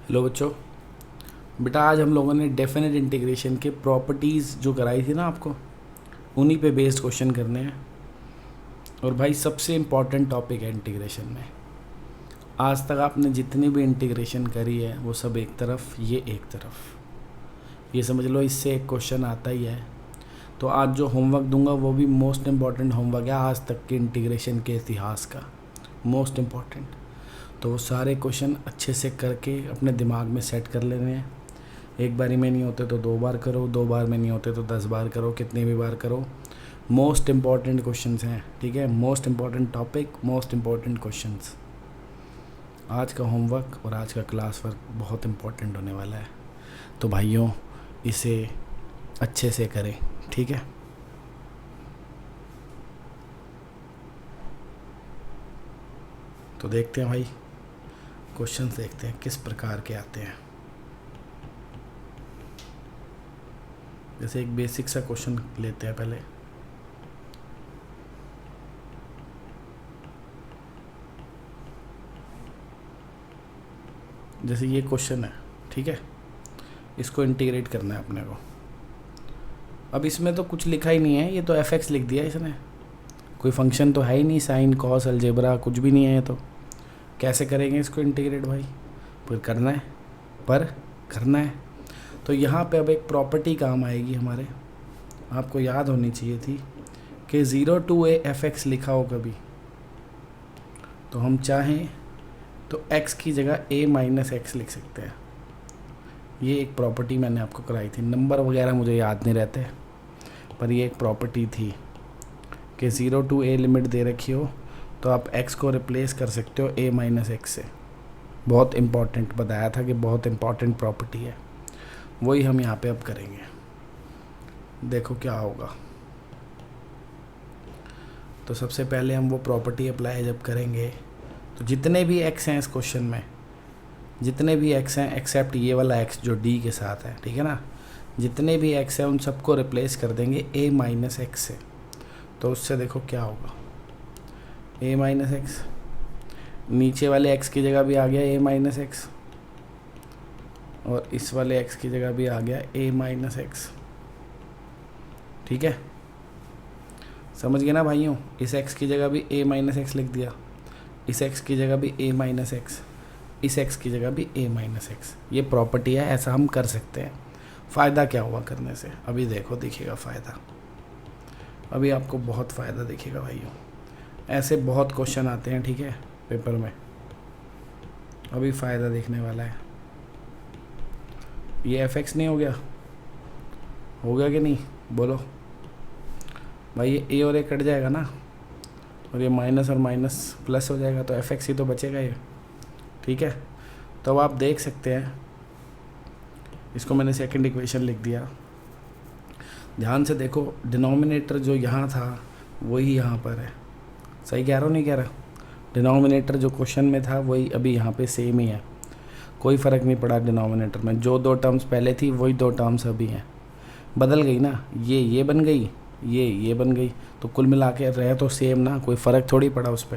Hello बच्चों। बेटा आज हम लोगों ने डेफिनेट इंटीग्रेशन के प्रॉपर्टीज़ जो कराई थी ना आपको, उन्हीं पे बेस्ड क्वेश्चन करने हैं। और भाई सबसे इम्पॉर्टेंट टॉपिक है इंटीग्रेशन में। आज तक आपने जितनी भी इंटीग्रेशन करी है वो सब एक तरफ, ये एक तरफ। ये समझ लो इससे एक क्वेश्चन आता ही है। तो आज जो होमवर्क दूंगा वो भी मोस्ट इम्पॉर्टेंट होमवर्क है आज तक के इंटीग्रेशन के इतिहास का, मोस्ट इम्पॉर्टेंट। तो वो सारे क्वेश्चन अच्छे से करके अपने दिमाग में सेट कर लेने हैं। एक बारी में नहीं होते तो 2 बार करो, 2 बार में नहीं होते तो 10 बार करो, कितने भी बार करो। मोस्ट इम्पॉर्टेंट क्वेश्चंस हैं, ठीक है। Most important topic, most important questions. आज का होमवर्क और आज का क्लास वर्क बहुत इम्पॉर्टेंट होने वाला है। तो भाइयों इसे अच्छे से करें, ठीक है। तो देखते हैं भाई, क्वेश्चंस देखते हैं किस प्रकार के आते हैं। जैसे एक बेसिक सा क्वेश्चन लेते हैं पहले। जैसे ये क्वेश्चन है, ठीक है, इसको इंटीग्रेट करना है अपने को। अब इसमें तो कुछ लिखा ही नहीं है, ये तो एफ लिख दिया इसने। कोई फंक्शन तो है ही नहीं, साइन कॉस अलजेब्रा कुछ भी नहीं है। ये तो कैसे करेंगे इसको इंटीग्रेट भाई? पर करना है। तो यहाँ पे अब एक प्रॉपर्टी काम आएगी हमारे, आपको याद होनी चाहिए थी कि 0 to a f(x) लिखा हो कभी, तो हम चाहें तो x की जगह a - x लिख सकते हैं। ये एक प्रॉपर्टी मैंने आपको कराई थी। नंबर वगैरह मुझे याद नहीं रहते, पर ये एक प्रॉपर्टी थी कि 0 to a लिमिट दे रखी हो तो आप x को रिप्लेस कर सकते हो a - x से। बहुत इम्पॉर्टेंट बताया था कि बहुत इम्पॉर्टेंट प्रॉपर्टी है, वही हम यहाँ पे अब करेंगे। देखो क्या होगा। तो सबसे पहले हम वो प्रॉपर्टी अप्लाई जब करेंगे तो जितने भी x हैं इस क्वेश्चन में, जितने भी x हैं एक्सेप्ट ये वाला x जो d के साथ है, ठीक है ना, जितने भी x हैं उन सबको रिप्लेस कर देंगे a - x से। तो उससे देखो क्या होगा, a - x, नीचे वाले x की जगह भी आ गया a - x, और इस वाले x की जगह भी आ गया a - x, ठीक है। समझ गए ना भाइयों? इस x की जगह भी a - x लिख दिया, इस x की जगह भी a - x, इस x की जगह भी a - x। ये प्रॉपर्टी है, ऐसा हम कर सकते हैं। फ़ायदा क्या हुआ करने से? अभी देखो, दिखेगा फ़ायदा। अभी आपको बहुत फ़ायदा दिखेगा भाइयों। ऐसे बहुत क्वेश्चन आते हैं, ठीक है, पेपर में। अभी फ़ायदा दिखने वाला है। ये f(x) नहीं हो गया कि नहीं? बोलो भाई। ये a और a कट जाएगा ना, और ये माइनस और माइनस प्लस हो जाएगा, तो f(x) ही तो बचेगा ये, ठीक है। तो अब आप देख सकते हैं, इसको मैंने सेकंड इक्वेशन लिख दिया। ध्यान से देखो, डिनोमिनेटर जो यहाँ था वही यहाँ पर है। सही कह रहा हूँ नहीं कह रहा? डिनोमिनेटर जो क्वेश्चन में था वही अभी यहाँ पे सेम ही है, कोई फ़र्क नहीं पड़ा डिनोमिनेटर में। जो 2 टर्म्स पहले थी वही 2 टर्म्स अभी हैं। बदल गई ना, ये बन गई, ये बन गई, तो कुल मिला के रहे तो सेम ना, कोई फ़र्क थोड़ी पड़ा उस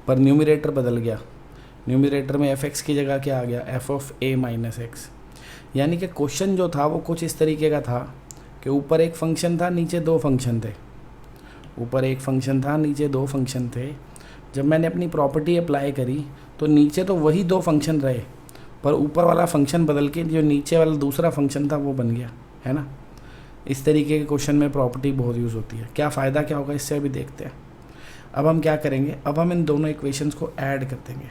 पर न्यूमरेटर बदल गया। न्यूमरेटर में f(x) की जगह क्या आ गया, f(a - x)। यानी कि क्वेश्चन जो था वो कुछ इस तरीके का था कि ऊपर एक फंक्शन था, नीचे 2 फंक्शन थे। ऊपर एक फंक्शन था, नीचे 2 फंक्शन थे। जब मैंने अपनी प्रॉपर्टी अप्लाई करी तो नीचे तो वही 2 फंक्शन रहे, पर ऊपर वाला फंक्शन बदल के जो नीचे वाला दूसरा फंक्शन था वो बन गया, है ना। इस तरीके के क्वेश्चन में प्रॉपर्टी बहुत यूज़ होती है। क्या फ़ायदा क्या होगा इससे अभी देखते हैं। अब हम क्या करेंगे, अब हम इन दोनों इक्वेशंस को ऐड कर देंगे।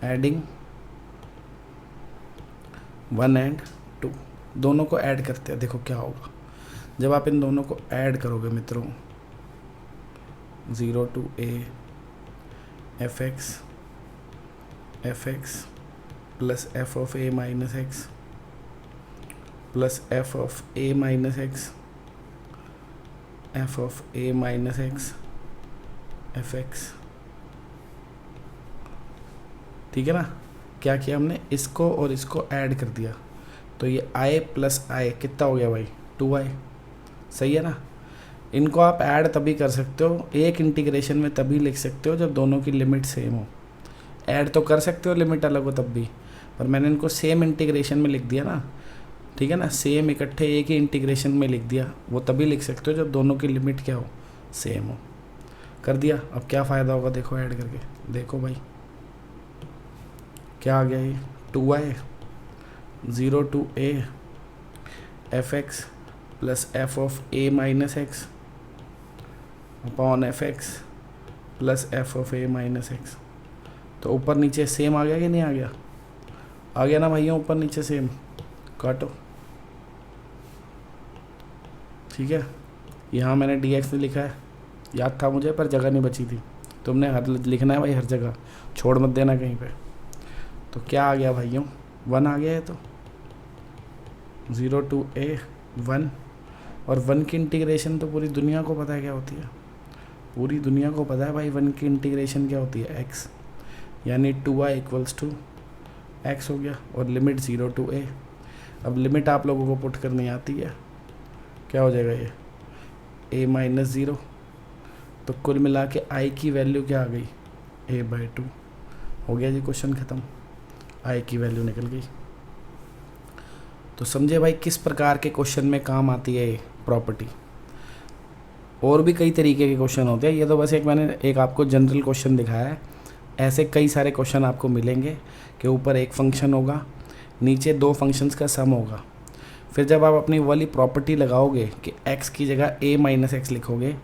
एडिंग 1 and 2, दोनों को ऐड करते हैं। देखो क्या होगा जब आप इन दोनों को ऐड करोगे मित्रों। 0 to a f(x) plus f(a - x) plus f(a - x) f(x), ठीक है ना। क्या किया हमने, इसको और इसको ऐड कर दिया, तो ये i प्लस i कितना हो गया भाई, 2i। सही है ना। इनको आप ऐड तभी कर सकते हो, एक इंटीग्रेशन में तभी लिख सकते हो जब दोनों की लिमिट सेम हो। ऐड तो कर सकते हो लिमिट अलग हो तब भी, और मैंने इनको सेम इंटीग्रेशन में लिख दिया ना, ठीक है ना, सेम इकट्ठे एक ही इंटीग्रेशन में लिख दिया। वो तभी लिख सकते हो जब दोनों की लिमिट क्या हो, सेम हो। कर दिया। अब क्या फ़ायदा होगा देखो ऐड करके, देखो भाई क्या आ गया ये 2y 0 to a fx plus f of a minus x upon fx plus f of a minus x. तो ऊपर नीचे सेम आ गया कि नहीं आ गया? आ गया ना भैया, ऊपर नीचे सेम। काटो, ठीक है। यहाँ मैंने dx नहीं लिखा है, याद था मुझे पर जगह नहीं बची थी। तुमने हर लिखना है भाई, हर जगह छोड़ मत देना कहीं पे। तो क्या आ गया भाइयों, 1 आ गया है। तो 0 to a 1, और 1 की इंटीग्रेशन तो पूरी दुनिया को पता है क्या होती है, पूरी दुनिया को पता है भाई 1 की इंटीग्रेशन क्या होती है, x, यानी 2y इक्वल्स टू x हो गया, और लिमिट 0 to a। अब लिमिट आप लोगों को पुट करनी आती है, क्या हो जाएगा ये a माइनस 0। तो कुल मिला के i की वैल्यू क्या आ गई, a/2। हो गया जी, क्वेश्चन ख़त्म, i की वैल्यू निकल गई। तो समझे भाई किस प्रकार के क्वेश्चन में काम आती है ये प्रॉपर्टी। और भी कई तरीके के क्वेश्चन होते हैं, ये तो बस मैंने एक आपको जनरल क्वेश्चन दिखाया है। ऐसे कई सारे क्वेश्चन आपको मिलेंगे कि ऊपर एक फंक्शन होगा, नीचे 2 फंक्शंस का सम होगा। फिर जब आप अपनी वाली प्रॉपर्टी लगाओगे कि x की जगह a माइनस एक्स लिखोगे,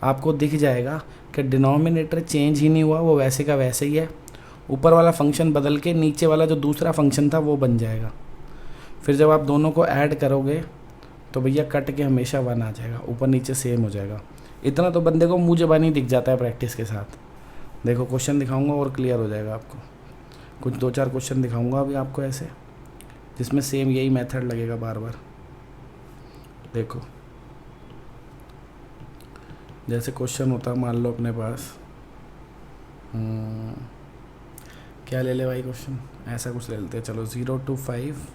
आपको दिख जाएगा कि डिनोमिनेटर चेंज ही नहीं हुआ, वो वैसे का वैसे ही है। ऊपर वाला फंक्शन बदल के नीचे वाला जो दूसरा फंक्शन था वो बन जाएगा। फिर जब आप दोनों को ऐड करोगे तो भैया कट के हमेशा 1 आ जाएगा, ऊपर नीचे सेम हो जाएगा। इतना तो बंदे को मुँह ज़बानी दिख जाता है प्रैक्टिस के साथ। देखो क्वेश्चन दिखाऊंगा और क्लियर हो जाएगा आपको। कुछ 2-4 क्वेश्चन दिखाऊंगा अभी आपको ऐसे, जिसमें सेम यही मेथड लगेगा बार बार। देखो जैसे क्वेश्चन होता मान लो अपने पास, क्या ले ले भाई क्वेश्चन, ऐसा कुछ ले लेते हैं चलो। 0 to 5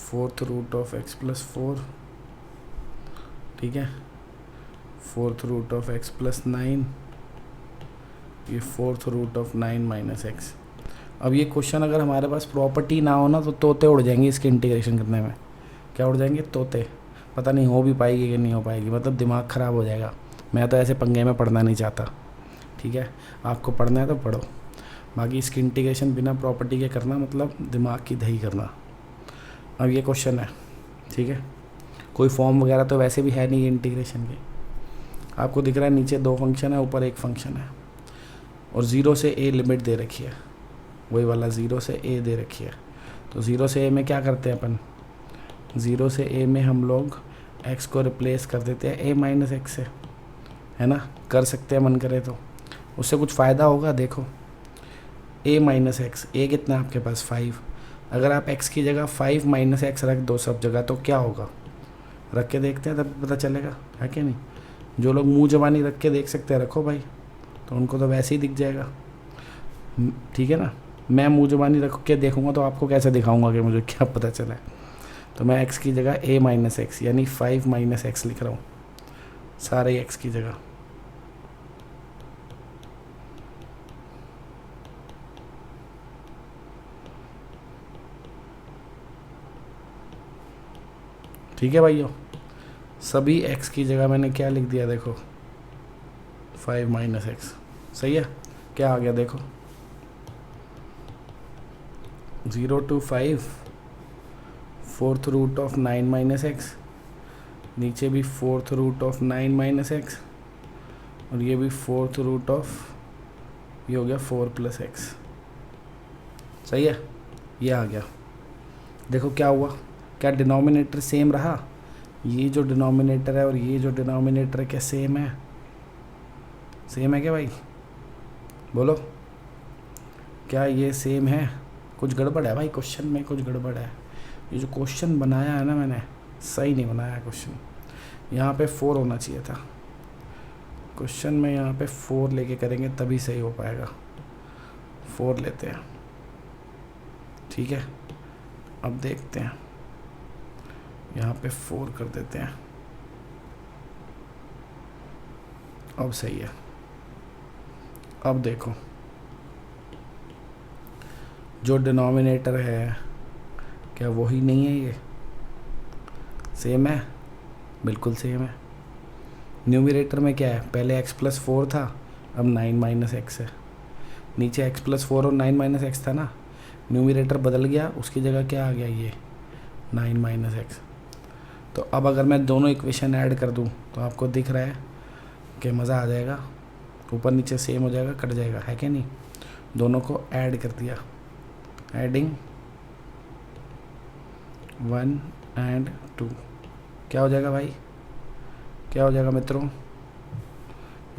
4th root of x plus 4, ठीक है, 4th root of x plus 9, ये 4th root of 9 minus x. अब ये क्वेश्चन अगर हमारे पास प्रॉपर्टी ना हो ना तो तोते उड़ जाएंगे इसके इंटीग्रेशन करने में। क्या उड़ जाएंगे? तोते। पता नहीं हो भी पाएगी कि नहीं हो पाएगी, मतलब दिमाग ख़राब हो जाएगा। मैं तो ऐसे पंगे में पढ़ना नहीं चाहता, ठीक है। आपको पढ़ना है तो पढ़ो, बाकी इसकी इंटीग्रेशन बिना प्रॉपर्टी के करना मतलब दिमाग की दही करना। अब ये क्वेश्चन है, ठीक है, कोई फॉर्म वगैरह तो वैसे भी है नहीं इंटीग्रेशन के। आपको दिख रहा है नीचे 2 फंक्शन है, ऊपर एक फंक्शन है, और 0 से a लिमिट दे रखी है, वही वाला 0 से a दे रखी है। तो 0 से a में क्या करते हैं अपन, 0 से a में हम लोग x को रिप्लेस कर देते हैं a माइनस एक्स से, है ना। कर सकते हैं मन करे तो, उससे कुछ फ़ायदा होगा। देखो a माइनस एक्स, a कितना है आपके पास 5, अगर आप x की जगह 5 माइनस एक्स रख दो सब जगह तो क्या होगा, रख के देखते हैं तब पता चलेगा, है कि नहीं। जो लोग मुँह ज़बानी रख के देख सकते हैं रखो भाई, तो उनको तो वैसे ही दिख जाएगा, ठीक है ना। मैं मुँह ज़बानी रख के देखूँगा तो आपको कैसे दिखाऊँगा कि मुझे क्या पता चला है। तो मैं x की जगह a माइनस एक्स यानी 5 माइनस एक्स लिख रहा हूँ, सारे x की जगह। ठीक है भाइयों, सभी x की जगह मैंने क्या लिख दिया, देखो 5 माइनस एक्स। सही है, क्या आ गया देखो, 0 to 5 4th root of 9 minus x, नीचे भी 4th root of 9 minus x, और ये भी 4th रूट ऑफ, ये हो गया 4 प्लस एक्स। सही है, ये आ गया। देखो क्या हुआ, क्या डिनोमिनेटर सेम रहा, ये जो डिनोमिनेटर है और ये जो डिनोमिनेटर है क्या सेम है, सेम है क्या भाई, बोलो क्या ये सेम है। कुछ गड़बड़ है भाई क्वेश्चन में, कुछ गड़बड़ है। ये जो क्वेश्चन बनाया है ना मैंने, सही नहीं बनाया है क्वेश्चन। यहाँ पे 4 होना चाहिए था क्वेश्चन में, यहाँ पे 4 लेके करेंगे तभी सही हो पाएगा। 4 लेते हैं, ठीक है। अब देखते हैं, यहाँ पे 4 कर देते हैं, अब सही है। अब देखो जो डिनोमिनेटर है क्या वही नहीं है, ये सेम है, बिल्कुल सेम है। न्यूमरेटर में क्या है, पहले x+4 था, अब 9 - x है। नीचे x+4 और 9 - x था ना, न्यूमरेटर बदल गया, उसकी जगह क्या आ गया, ये 9 - x। तो अब अगर मैं दोनों इक्वेशन ऐड कर दूं तो आपको दिख रहा है कि मज़ा आ जाएगा, ऊपर नीचे सेम हो जाएगा, कट जाएगा, है कि नहीं। दोनों को ऐड कर दिया, एडिंग 1 and 2 क्या हो जाएगा भाई, क्या हो जाएगा मित्रों,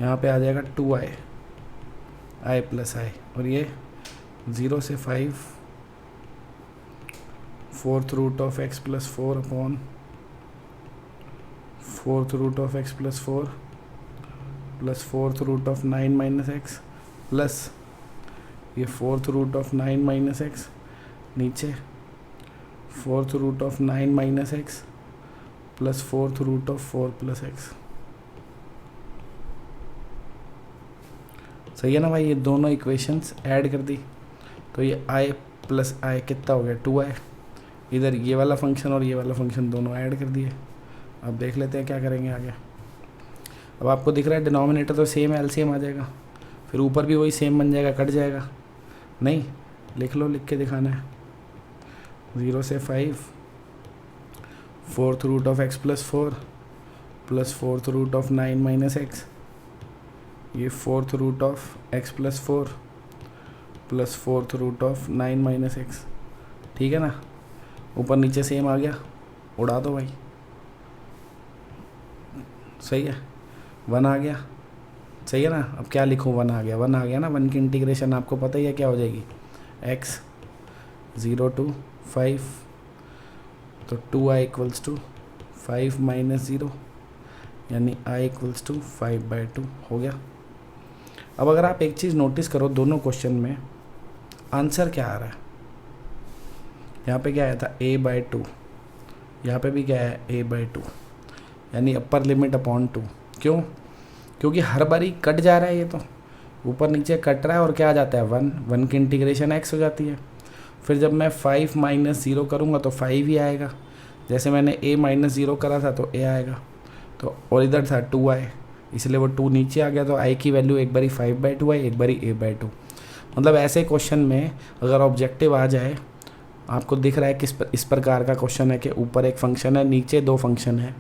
यहाँ पे आ जाएगा 2i, i+i, और ये 0 से 5 4th root of x+4 upon 4th root of x+4 plus 4th root of 9 - x plus ये 4th रूट ऑफ 9 - x, नीचे 4th root of 9 - x plus 4th root of 4 + x। सही है ना भाई, ये दोनों इक्वेशंस ऐड कर दी तो ये i+i कितना हो गया, 2i। इधर ये वाला फंक्शन और ये वाला फंक्शन दोनों ऐड कर दिए। अब देख लेते हैं क्या करेंगे आगे। अब आपको दिख रहा है डिनोमिनेटर तो सेम है, एलसीएम आ जाएगा, फिर ऊपर भी वही सेम बन जाएगा, कट जाएगा नहीं, लिख लो, लिख के दिखाना है। 0 से 5 4th root of x+4 plus 4th root of 9 - x, ये 4th root of x+4 plus 4th root of 9 - x, ठीक है ना। ऊपर नीचे सेम आ गया, उड़ा दो भाई, सही है, 1 आ गया, सही है ना। अब क्या लिखूँ, 1 आ गया, 1 आ गया ना। 1 की इंटीग्रेशन आपको पता ही है क्या हो जाएगी, x 0 to 5, तो 2i = 5 - 0, यानी i = 5/2 हो गया। अब अगर आप एक चीज़ नोटिस करो, दोनों क्वेश्चन में आंसर क्या आ रहा है, यहाँ पे क्या आया था a/2, यहाँ पे भी क्या है a/2, यानी अपर लिमिट अपॉन 2। क्यों, क्योंकि हर बारी कट जा रहा है, ये तो ऊपर नीचे कट रहा है और क्या आ जाता है 1 की इंटीग्रेशन x हो जाती है। फिर जब मैं 5 - 0 करूँगा तो 5 ही आएगा, जैसे मैंने a - 0 करा था तो a आएगा, तो और इधर था 2i, इसलिए वो 2 नीचे आ गया, तो i की वैल्यू एक बारी 5/2 आई, एक बारी a/2। मतलब ऐसे क्वेश्चन में अगर ऑब्जेक्टिव आ जाए, आपको दिख रहा है कि इस प्रकार का क्वेश्चन है कि ऊपर एक फंक्शन है, नीचे 2 फंक्शन है,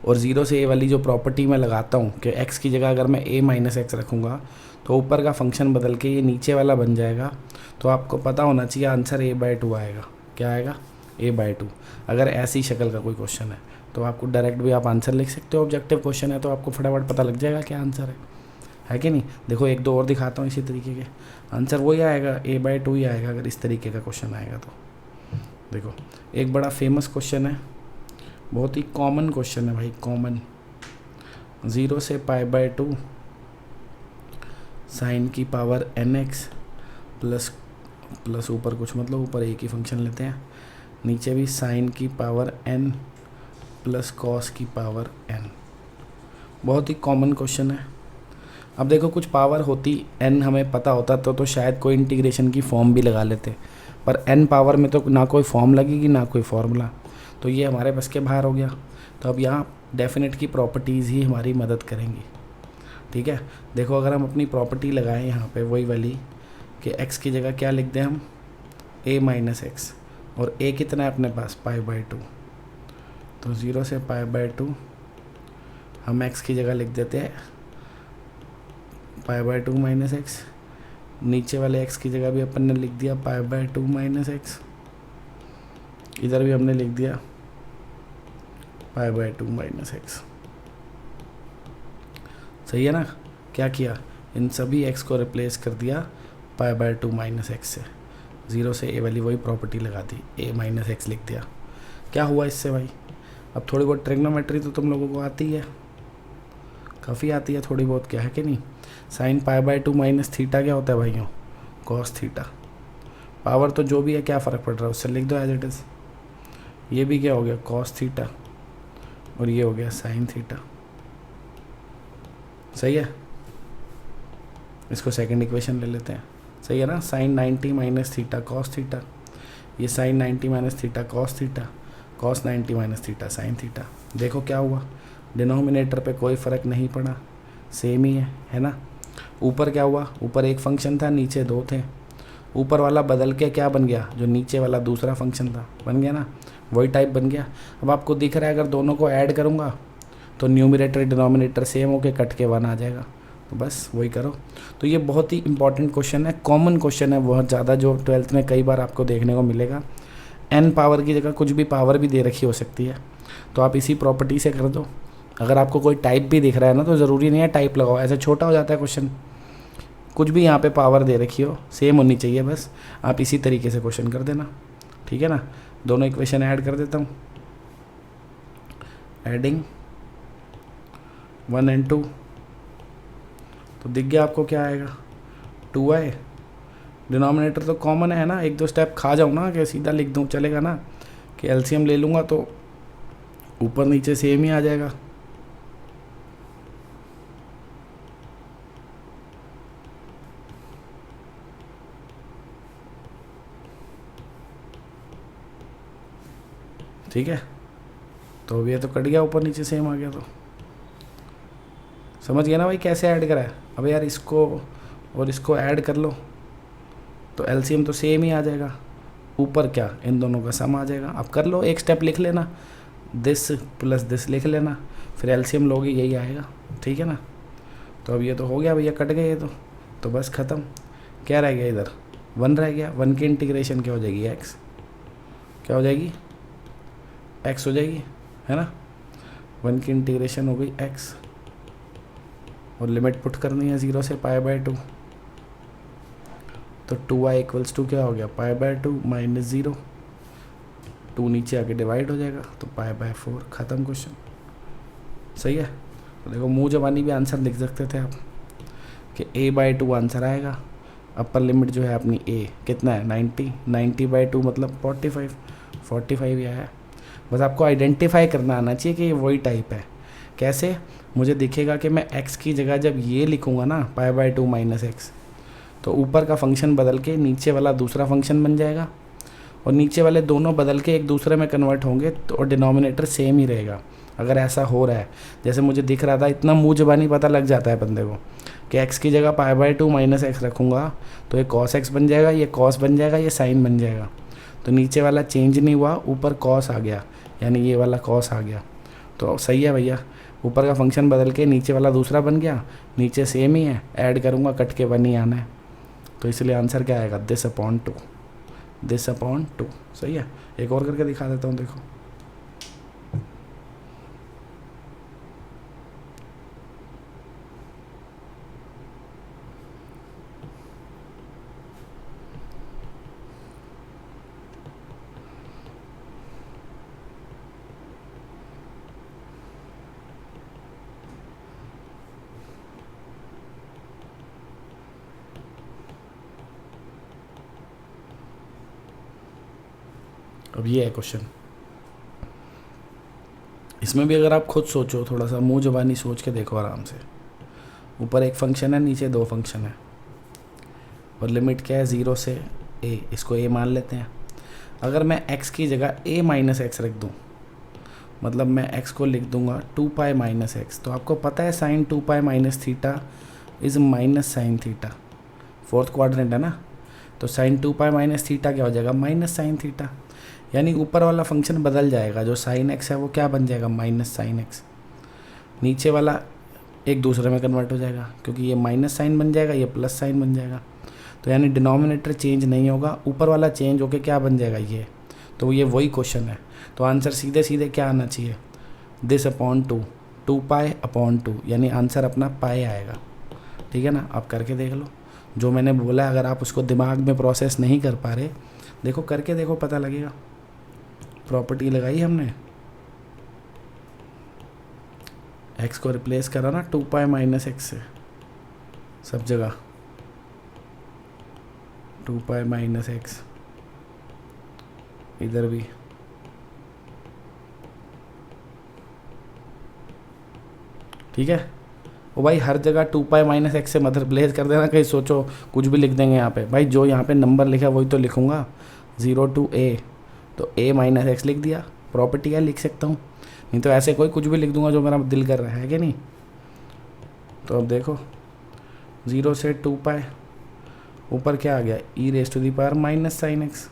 और 0 से a वाली जो प्रॉपर्टी मैं लगाता हूँ कि x की जगह अगर मैं a - x रखूँगा तो ऊपर का फंक्शन बदल के ये नीचे वाला बन जाएगा। तो आपको पता होना चाहिए आंसर a/2 आएगा। क्या आएगा, a/2। अगर ऐसी शक्ल का कोई क्वेश्चन है तो आपको डायरेक्ट भी आप आंसर लिख सकते हो, ऑब्जेक्टिव क्वेश्चन है तो आपको फटाफट पता लग जाएगा क्या आंसर है कि नहीं। देखो 1-2 और दिखाता हूँ इसी तरीके के, आंसर वही आएगा, a/2 ही आएगा अगर इस तरीके का क्वेश्चन आएगा तो। देखो एक बड़ा फेमस क्वेश्चन है, बहुत ही कॉमन क्वेश्चन है भाई, कॉमन। 0 से π/2 sin की पावर nx प्लस ऊपर कुछ, मतलब ऊपर एक ही फंक्शन लेते हैं, नीचे भी sin की पावर n प्लस cos की पावर n। बहुत ही कॉमन क्वेश्चन है। अब देखो कुछ पावर होती n हमें पता होता तो शायद कोई इंटीग्रेशन की फॉर्म भी लगा लेते, पर n पावर में तो ना कोई फॉर्म लगेगी ना कोई फॉर्मूला, तो ये हमारे बस के बाहर हो गया। तो अब यहाँ डेफिनेट की प्रॉपर्टीज़ ही हमारी मदद करेंगी, ठीक है। देखो अगर हम अपनी प्रॉपर्टी लगाएं यहाँ पे वही वाली कि x की जगह क्या लिख दें हम, a - x, और a कितना है अपने पास π/2, तो 0 से π/2 हम x की जगह लिख देते हैं π/2 - x, नीचे वाले x की जगह भी अपन ने लिख दिया π/2 - x, इधर भी हमने लिख दिया π/2 - x। सही है ना। क्या किया, इन सभी x को रिप्लेस कर दिया π/2 - x से, 0 से a वाली वही प्रॉपर्टी लगा दी, a - x लिख दिया। क्या हुआ इससे भाई, अब थोड़ी बहुत ट्रिग्नोमेट्री तो तुम लोगों को आती है, काफ़ी आती है थोड़ी बहुत, क्या है कि नहीं। साइन π/2 - थीटा क्या होता है भाइयों, cos थीटा। पावर तो जो भी है, क्या फ़र्क पड़ रहा है, उससे लिख दो एज इट इज़। ये भी क्या हो गया, cos थीटा, और ये हो गया साइन थीटा। सही है, इसको सेकंड इक्वेशन ले लेते हैं। सही है ना, sine 90 minus theta cos theta, ये sine 90 minus theta cos theta, cos 90 minus theta sine theta. देखो क्या हुआ, डिनोमिनेटर पे कोई फ़र्क नहीं पड़ा, सेम ही है ना। ऊपर क्या हुआ, ऊपर एक फंक्शन था, नीचे दो थे, ऊपर वाला बदल के क्या बन गया, जो नीचे वाला दूसरा फंक्शन था बन गया ना, वही टाइप बन गया। अब आपको दिख रहा है अगर दोनों को ऐड करूँगा तो न्यूमरेटर डिनोमिनेटर सेम होके कट के 1 आ जाएगा, तो बस वही करो। तो ये बहुत ही इंपॉर्टेंट क्वेश्चन है, कॉमन क्वेश्चन है बहुत ज़्यादा, जो 12th में कई बार आपको देखने को मिलेगा। n पावर की जगह कुछ भी पावर भी दे रखी हो सकती है, तो आप इसी प्रॉपर्टी से कर दो। अगर आपको कोई टाइप भी दिख रहा है ना तो ज़रूरी नहीं है टाइप लगाओ, ऐसे छोटा हो जाता है क्वेश्चन। कुछ भी यहाँ पे पावर दे रखी हो सेम होनी चाहिए, बस आप इसी तरीके से क्वेश्चन कर देना, ठीक है ना। दोनों इक्वेशन ऐड कर देता हूँ, एडिंग 1 and 2, तो दिख गया आपको क्या आएगा, 2i। डिनोमिनेटर तो कॉमन है ना, एक दो स्टेप खा जाऊँ ना कि सीधा लिख दूँ, चलेगा ना, कि एलसीएम ले लूँगा तो ऊपर नीचे सेम ही आ जाएगा। ठीक है, तो अब ये तो कट गया, ऊपर नीचे सेम आ गया, तो समझ गया ना भाई कैसे ऐड करा है। अब यार इसको और इसको ऐड कर लो तो एलसीएम तो सेम ही आ जाएगा, ऊपर क्या इन दोनों का सम आ जाएगा। अब कर लो, एक स्टेप लिख लेना, दिस प्लस दिस लिख लेना, फिर एलसीएम लोगे यही आएगा, ठीक है ना। तो अब ये तो हो गया भैया, कट गए ये तो बस ख़त्म। क्या रह गया इधर, 1 रह गया, 1 की इंटीग्रेशन क्या हो जाएगी, x, क्या हो जाएगी, x हो जाएगी, है ना। 1 की इंटीग्रेशन हो गई x, और लिमिट पुट करनी है 0 से π/2, तो 2i इक्वल्स टू क्या हो गया, π/2 माइनस 0, 2 नीचे आके डिवाइड हो जाएगा, तो π/4, ख़त्म क्वेश्चन। सही है, तो देखो मुँह जबानी भी आंसर लिख सकते थे आप कि a/2 आंसर आएगा। अपर लिमिट जो है अपनी a कितना है, 90, 90/2 मतलब 45 ही आया है। बस आपको आइडेंटिफाई करना आना चाहिए कि ये वही टाइप है। कैसे, मुझे दिखेगा कि मैं x की जगह जब ये लिखूँगा ना π/2 माइनस x, तो ऊपर का फंक्शन बदल के नीचे वाला दूसरा फंक्शन बन जाएगा, और नीचे वाले दोनों बदल के एक दूसरे में कन्वर्ट होंगे, तो डिनोमिनेटर सेम ही रहेगा। अगर ऐसा हो रहा है जैसे मुझे दिख रहा था, इतना मुँह ज़बानी पता लग जाता है बंदे को कि x की जगह π/2 माइनस x रखूँगा तो ये cos x बन जाएगा, ये cos बन जाएगा, ये साइन बन जाएगा। तो नीचे वाला चेंज नहीं हुआ, ऊपर cos आ गया, यानी ये वाला cos आ गया। तो सही है भैया, ऊपर का फंक्शन बदल के नीचे वाला दूसरा बन गया, नीचे सेम ही है, ऐड करूँगा कट के 1 ही आना है, तो इसलिए आंसर क्या आएगा, this/2, this/2। सही है, एक और करके दिखा देता हूँ, देखो अब ये है क्वेश्चन। इसमें भी अगर आप खुद सोचो, थोड़ा सा मुँह ज़बानी सोच के देखो आराम से। ऊपर एक फंक्शन है, नीचे 2 फंक्शन है, और लिमिट क्या है 0 से a, इसको a मान लेते हैं। अगर मैं x की जगह a माइनस एक्स रख दूँ, मतलब मैं x को लिख दूंगा 2π माइनस एक्स, तो आपको पता है sine 2π minus theta is minus sine theta, 4th quadrant है ना, तो साइन 2π माइनस थीटा क्या हो जाएगा, माइनस साइन थीटा, यानी ऊपर वाला फंक्शन बदल जाएगा, जो साइन x है वो क्या बन जाएगा, माइनस साइन x। नीचे वाला एक दूसरे में कन्वर्ट हो जाएगा, क्योंकि ये माइनस साइन बन जाएगा, ये प्लस साइन बन जाएगा, तो यानी डिनोमिनेटर चेंज नहीं होगा, ऊपर वाला चेंज होके क्या बन जाएगा, ये। तो ये वही क्वेश्चन है, तो आंसर सीधे सीधे क्या आना चाहिए, this/2, 2π/2, यानी आंसर अपना पाए आएगा। ठीक है ना, आप करके देख लो जो मैंने बोला, अगर आप उसको दिमाग में प्रोसेस नहीं कर पा रहे, देखो करके देखो, पता लगेगा। प्रॉपर्टी लगाई हमने, x को रिप्लेस करा ना 2π माइनस एक्स से, सब जगह 2π माइनस एक्स, इधर भी ठीक है। ओ भाई हर जगह 2 पाई माइनस एक्स से मत रिप्लेस कर देना, कहीं सोचो कुछ भी लिख देंगे यहाँ पे। भाई जो यहाँ पे नंबर लिखा वही तो लिखूँगा, 0 to a, तो a माइनस एक्स लिख दिया, प्रॉपर्टी है लिख सकता हूँ, नहीं तो ऐसे कोई कुछ भी लिख दूंगा जो मेरा दिल कर रहा है कि नहीं। तो अब देखो 0 से 2 पाई, ऊपर क्या आ गया e raise to the power minus sine x,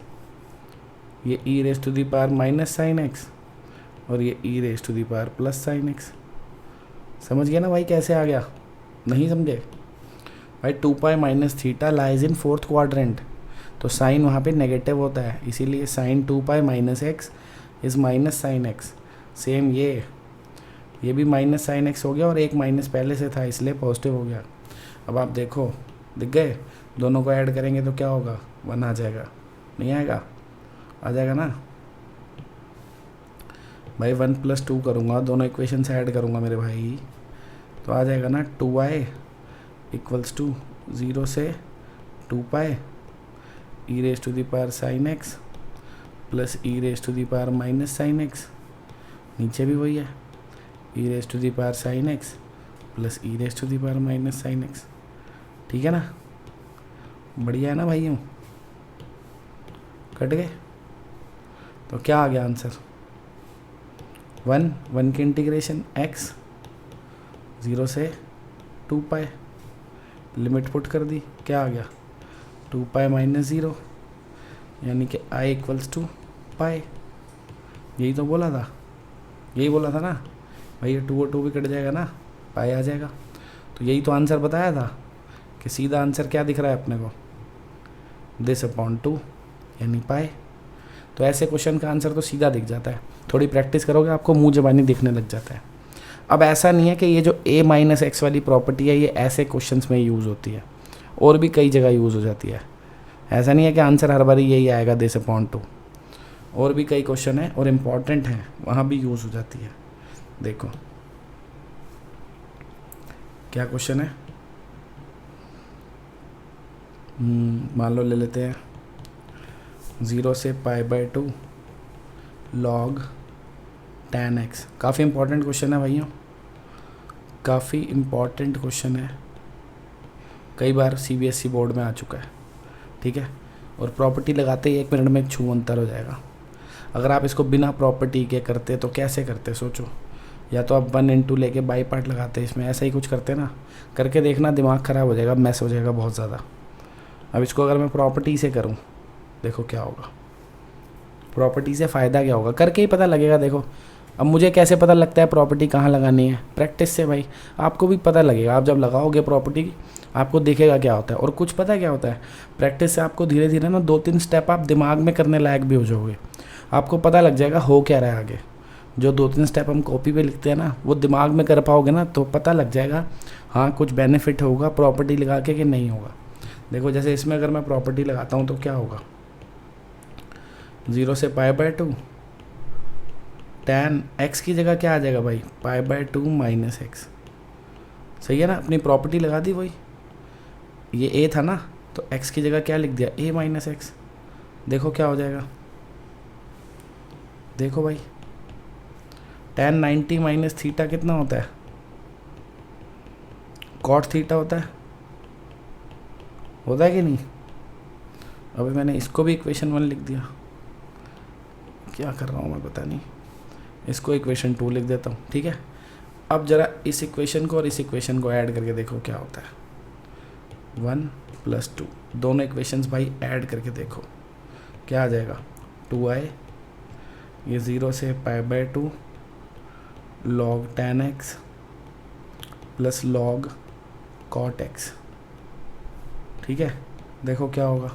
ये e raise to the power minus sine x, और ये e raise to the power plus sine x. समझ गया ना भाई कैसे आ गया? नहीं समझे भाई? 2 pi minus theta lies in fourth quadrant, तो साइन वहाँ पे नेगेटिव होता है, इसीलिए sine 2 pi minus x is minus sine x. Same ये भी माइनस साइन एक्स हो गया, और एक माइनस पहले से था इसलिए पॉजिटिव हो गया। अब आप देखो दिख गए, दोनों को ऐड करेंगे तो क्या होगा, 1 आ जाएगा, नहीं आएगा? आ जाएगा ना भाई। 1 + 2 करूँगा, दोनों इक्वेशन से ऐड करूँगा मेरे भाई, तो आ जाएगा ना 2y = 0 से 2 pi e raise to the power sine x plus e raise to the power minus sine x, नीचे भी वही है e raise to the power sine x plus e raise to the power minus sine x. ठीक है ना, बढ़िया है ना भाई? यूँ कट गए, तो क्या आ गया आंसर? 1 की इंटीग्रेशन x 0 से 2 पाई, लिमिट पुट कर दी, क्या आ गया 2 पाई माइनस 0, यानी कि i = पाई। यही तो बोला था, यही बोला था ना भाई, ये 2 और 2 भी कट जाएगा ना, पाई आ जाएगा। तो यही तो आंसर बताया था कि सीधा आंसर क्या दिख रहा है अपने को, दिस अपॉन 2 यानी पाई। तो ऐसे क्वेश्चन का आंसर तो सीधा दिख जाता है, थोड़ी प्रैक्टिस करोगे आपको मुंह ज़बानी दिखने लग जाता है। अब ऐसा नहीं है कि ये जो a माइनस एक्स वाली प्रॉपर्टी है ये ऐसे क्वेश्चंस में यूज़ होती है, और भी कई जगह यूज़ हो जाती है। ऐसा नहीं है कि आंसर हर बार यही आएगा दिस अपॉन 2, और भी कई क्वेश्चन है और इम्पॉर्टेंट हैं, वहाँ भी यूज़ हो जाती है। देखो क्या क्वेश्चन है, मान लो ले लेते हैं 0 से π/2 log tan x। काफ़ी इम्पोर्टेंट क्वेश्चन है भाइयों, काफ़ी इम्पोर्टेंट क्वेश्चन है, कई बार CBSE बोर्ड में आ चुका है। ठीक है, और प्रॉपर्टी लगाते ही 1 मिनट में छू अंतर हो जाएगा। अगर आप इसको बिना प्रॉपर्टी के करते तो कैसे करते सोचो, या तो आप 1 × लेके बाई पार्ट लगाते, इसमें ऐसा ही कुछ करते ना, करके देखना दिमाग ख़राब हो जाएगा, मैस हो जाएगा बहुत ज़्यादा। अब इसको अगर मैं प्रॉपर्टी से करूं, देखो क्या होगा, प्रॉपर्टी से फ़ायदा क्या होगा, करके ही पता लगेगा। देखो अब मुझे कैसे पता लगता है प्रॉपर्टी कहाँ लगानी है, प्रैक्टिस से भाई, आपको भी पता लगेगा। आप जब लगाओगे प्रॉपर्टी आपको दिखेगा क्या होता है, और कुछ पता है क्या होता है, प्रैक्टिस से आपको धीरे धीरे ना 2-3 स्टेप आप दिमाग में करने लायक भी हो जाओगे, आपको पता लग जाएगा हो क्या रहा है आगे। जो 2-3 स्टेप हम कॉपी पे लिखते हैं ना, वो दिमाग में कर पाओगे ना तो पता लग जाएगा हाँ कुछ बेनिफिट होगा प्रॉपर्टी लगा के कि नहीं होगा। देखो जैसे इसमें अगर मैं प्रॉपर्टी लगाता हूँ तो क्या होगा, 0 से π/2 tan x की जगह क्या आ जाएगा भाई, π/2 माइनस एक्स। सही है ना, अपनी प्रॉपर्टी लगा दी वही, ये a था ना तो x की जगह क्या लिख दिया, a माइनस एक्स। देखो क्या हो जाएगा, देखो भाई tan 90 माइनस थीटा कितना होता है, cot थीटा होता है कि नहीं। अभी मैंने इसको भी इक्वेशन 1 लिख दिया, क्या कर रहा हूँ मैं पता नहीं, इसको इक्वेशन 2 लिख देता हूँ। ठीक है, अब ज़रा इस इक्वेशन को और इस इक्वेशन को ऐड करके देखो क्या होता है, 1 + 2, दोनों इक्वेशंस भाई ऐड करके देखो क्या आ जाएगा, 2i, ये 0 से π/2 log tan x plus log cot x। ठीक है, देखो क्या होगा,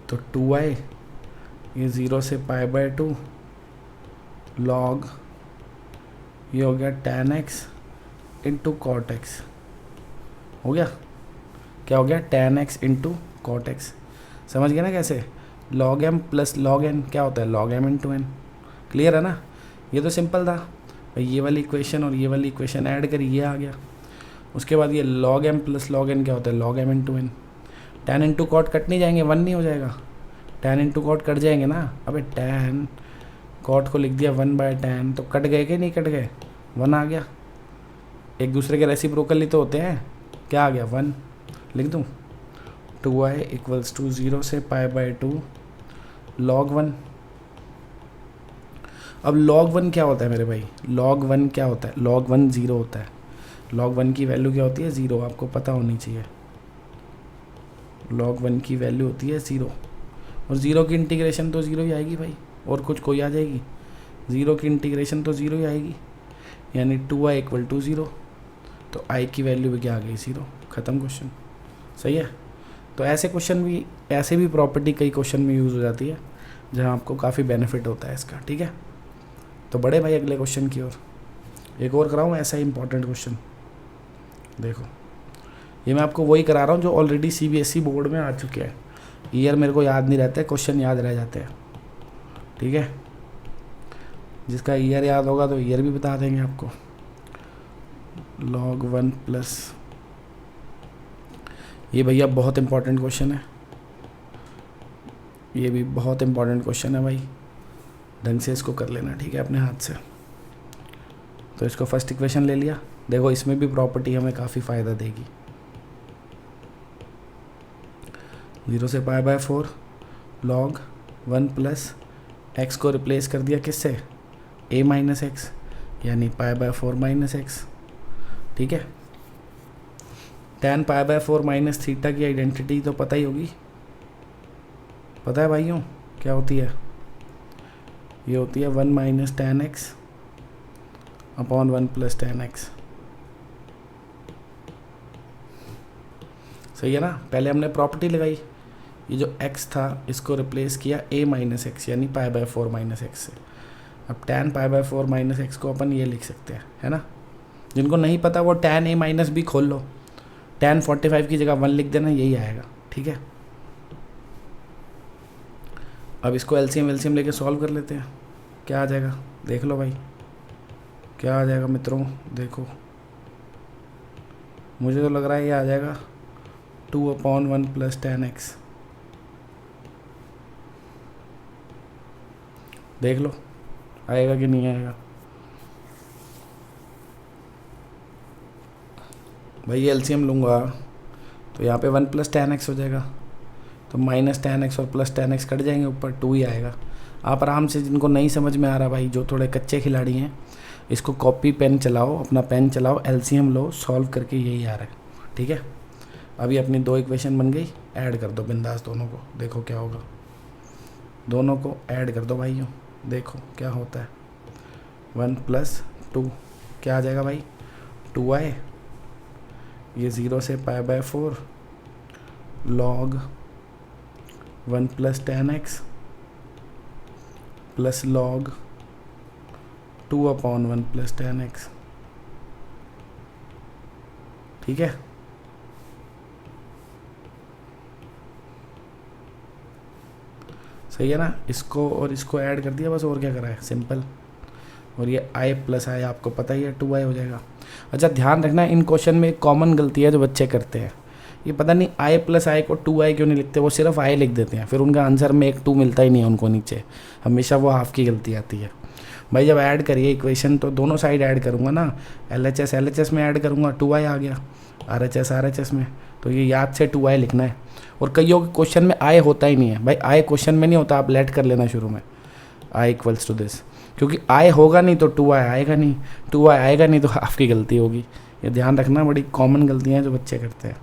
तो 2i, ये 0 से π/2 log, ये हो गया tan x into cot x, हो गया, क्या हो गया, tan x into cot x। समझ गया ना कैसे, log m plus log n क्या होता है, log m into n। Clear है ना, ये तो सिंपल था भाई, ये वाली इक्वेशन और ये वाली इक्वेशन ऐड करी, ये आ गया। उसके बाद ये log m plus log n क्या होता है, log m into n। tan into cot cut नहीं जाएंगे, 1 नहीं हो जाएगा, tan इंटू cot कट जाएंगे ना। अबे tan cot को लिख दिया 1/tan, तो कट गए कि नहीं कट गए, 1 आ गया। एक दूसरे के रेसिप्रोकली तो होते हैं। क्या आ गया 1 लिख दूँ, 2i इक्वल्स टू 0 से π/2 log 1। अब log 1 क्या होता है मेरे भाई, log 1 क्या होता है, log 1 0 होता है। log 1 की वैल्यू क्या होती है 0, आपको पता होनी चाहिए। log 1 की वैल्यू होती है 0, और 0 की इंटीग्रेशन तो 0 ही आएगी भाई, और कुछ कोई आ जाएगी, 0 की इंटीग्रेशन तो 0 ही आएगी, यानी 2i इक्वल टू 0। तो i की वैल्यू भी क्या आ गई 0, ख़त्म क्वेश्चन। सही है। तो ऐसे क्वेश्चन भी, ऐसे भी प्रॉपर्टी कई क्वेश्चन में यूज़ हो जाती है जहाँ आपको काफ़ी बेनिफिट होता है इसका। ठीक है, तो बड़े भाई अगले क्वेश्चन की ओर, एक और कराऊँ ऐसा ही इंपॉर्टेंट क्वेश्चन। देखो ये मैं आपको वही करा रहा हूँ जो ऑलरेडी CBSE बोर्ड में आ चुके हैं। ईयर मेरे को याद नहीं रहता है, क्वेश्चन याद रह जाते हैं। ठीक है, जिसका ईयर याद होगा तो ईयर भी बता देंगे आपको। log 1 प्लस, ये भैया बहुत इंपॉर्टेंट क्वेश्चन है, ये भी बहुत इंपॉर्टेंट क्वेश्चन है भाई, ढंग से इसको कर लेना। ठीक है, अपने हाथ से। तो इसको फर्स्ट इक्वेशन ले लिया। देखो इसमें भी प्रॉपर्टी हमें काफ़ी फ़ायदा देगी। 0 से π/4 log 1 प्लस x को रिप्लेस कर दिया किससे, a माइनस एक्स, यानी π/4 माइनस एक्स। ठीक है, tan π/4 माइनस थीटा की आइडेंटिटी तो पता ही होगी, पता है भाइयों क्या होती है, ये होती है 1 minus tan x upon 1 plus tan x। सही है ना। पहले हमने प्रॉपर्टी लगाई, ये जो x था इसको रिप्लेस किया a माइनस एक्स यानी π/4 माइनस एक्स से। अब tan π/4 माइनस एक्स को अपन ये लिख सकते हैं, है ना। जिनको नहीं पता वो tan a माइनस भी खोल लो, tan 45 की जगह 1 लिख देना, यही आएगा। ठीक है, अब इसको LCM लेके सॉल्व कर लेते हैं। क्या आ जाएगा देख लो भाई, क्या आ जाएगा मित्रों, देखो मुझे तो लग रहा है ये आ जाएगा 2/1 प्लस tan x। देख लो आएगा कि नहीं आएगा भाई। ये LCM लूँगा तो यहाँ पे 1 प्लस tan x हो जाएगा, तो माइनस tan x और प्लस tan x कट जाएंगे, ऊपर 2 ही आएगा। आप आराम से, जिनको नहीं समझ में आ रहा भाई, जो थोड़े कच्चे खिलाड़ी हैं, इसको कॉपी पेन चलाओ, अपना पेन चलाओ, LCM लो, सॉल्व करके यही आ रहा है। ठीक है, अभी अपनी 2 इक्वेशन बन गई, ऐड कर दो बिंदास दोनों को, देखो क्या होगा। दोनों को ऐड कर दो भाइयों, देखो क्या होता है। 1 प्लस 2 क्या आ जाएगा भाई, 2i, ये 0 से π/4 log 1 plus tan x plus log 2/1 plus tan x। ठीक है, सही है ना। इसको और इसको ऐड कर दिया बस, और क्या करा है, सिंपल। और ये i प्लस i आपको पता ही है 2i हो जाएगा। अच्छा ध्यान रखना, इन क्वेश्चन में एक कॉमन गलती है जो बच्चे करते हैं, ये पता नहीं i प्लस i को 2i क्यों नहीं लिखते, वो सिर्फ i लिख देते हैं, फिर उनका आंसर में एक 2 मिलता ही नहीं है उनको नीचे, हमेशा वो हाफ की गलती आती है। भाई जब ऐड करिए इक्वेशन तो दोनों साइड ऐड करूँगा ना, LHS में ऐड करूँगा 2i आ गया, RHS में, तो ये याद से 2i लिखना है। और कईयों के क्वेश्चन में i होता ही नहीं है भाई, i क्वेश्चन में नहीं होता, आप लेट कर लेना शुरू में i इक्वल्स टू दिस, क्योंकि i होगा नहीं तो 2i आएगा नहीं, 2i आएगा नहीं तो आपकी गलती होगी। ये ध्यान रखना, बड़ी कॉमन गलतियाँ हैं जो बच्चे करते हैं।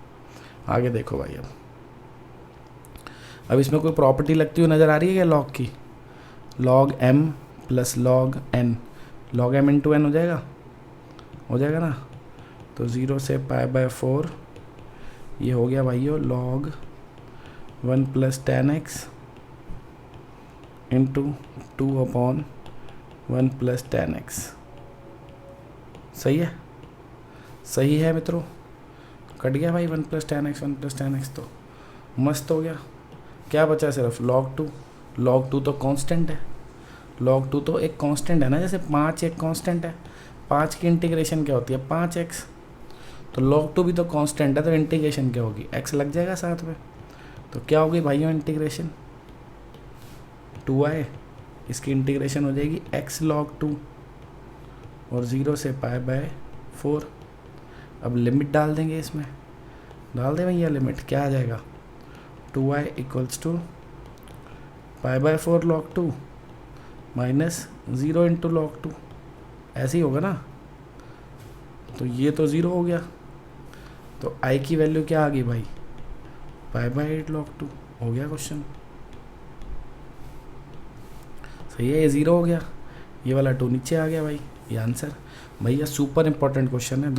आगे देखो भाई, अब इसमें कोई प्रॉपर्टी लगती हुई नज़र आ रही है क्या लॉग की, log m plus log n, log m into n हो जाएगा ना। तो 0 से π/4 ये हो गया भाइयों log 1 plus tan x into 2/1 plus tan x। सही है, सही है मित्रों, कट गया भाई 1 प्लस tan x, तो मस्त हो गया। क्या बचा सिर्फ log 2 तो कांस्टेंट है, log 2 तो एक कांस्टेंट है ना, जैसे 5 एक कांस्टेंट है, 5 की इंटीग्रेशन क्या होती है 5x, तो log 2 भी तो कांस्टेंट है, तो इंटीग्रेशन क्या होगी x लग जाएगा साथ में। तो क्या होगी भाइयों इंटीग्रेशन 2i, इसकी इंटीग्रेशन हो जाएगी x log 2 और 0 से π/4 अब लिमिट डाल देंगे इसमें, डाल दें भैया लिमिट, क्या आ जाएगा 2y equals to π/4 log 2 minus 0 into log 2, ऐसे ही होगा ना। तो ये तो 0 हो गया, तो i की वैल्यू क्या आ गई भाई π/8 log 2 हो गया क्वेश्चन। सही है, ये 0 हो गया, ये वाला 2 नीचे आ गया भाई, ये आंसर। भैया सुपर इम्पोर्टेंट क्वेश्चन है,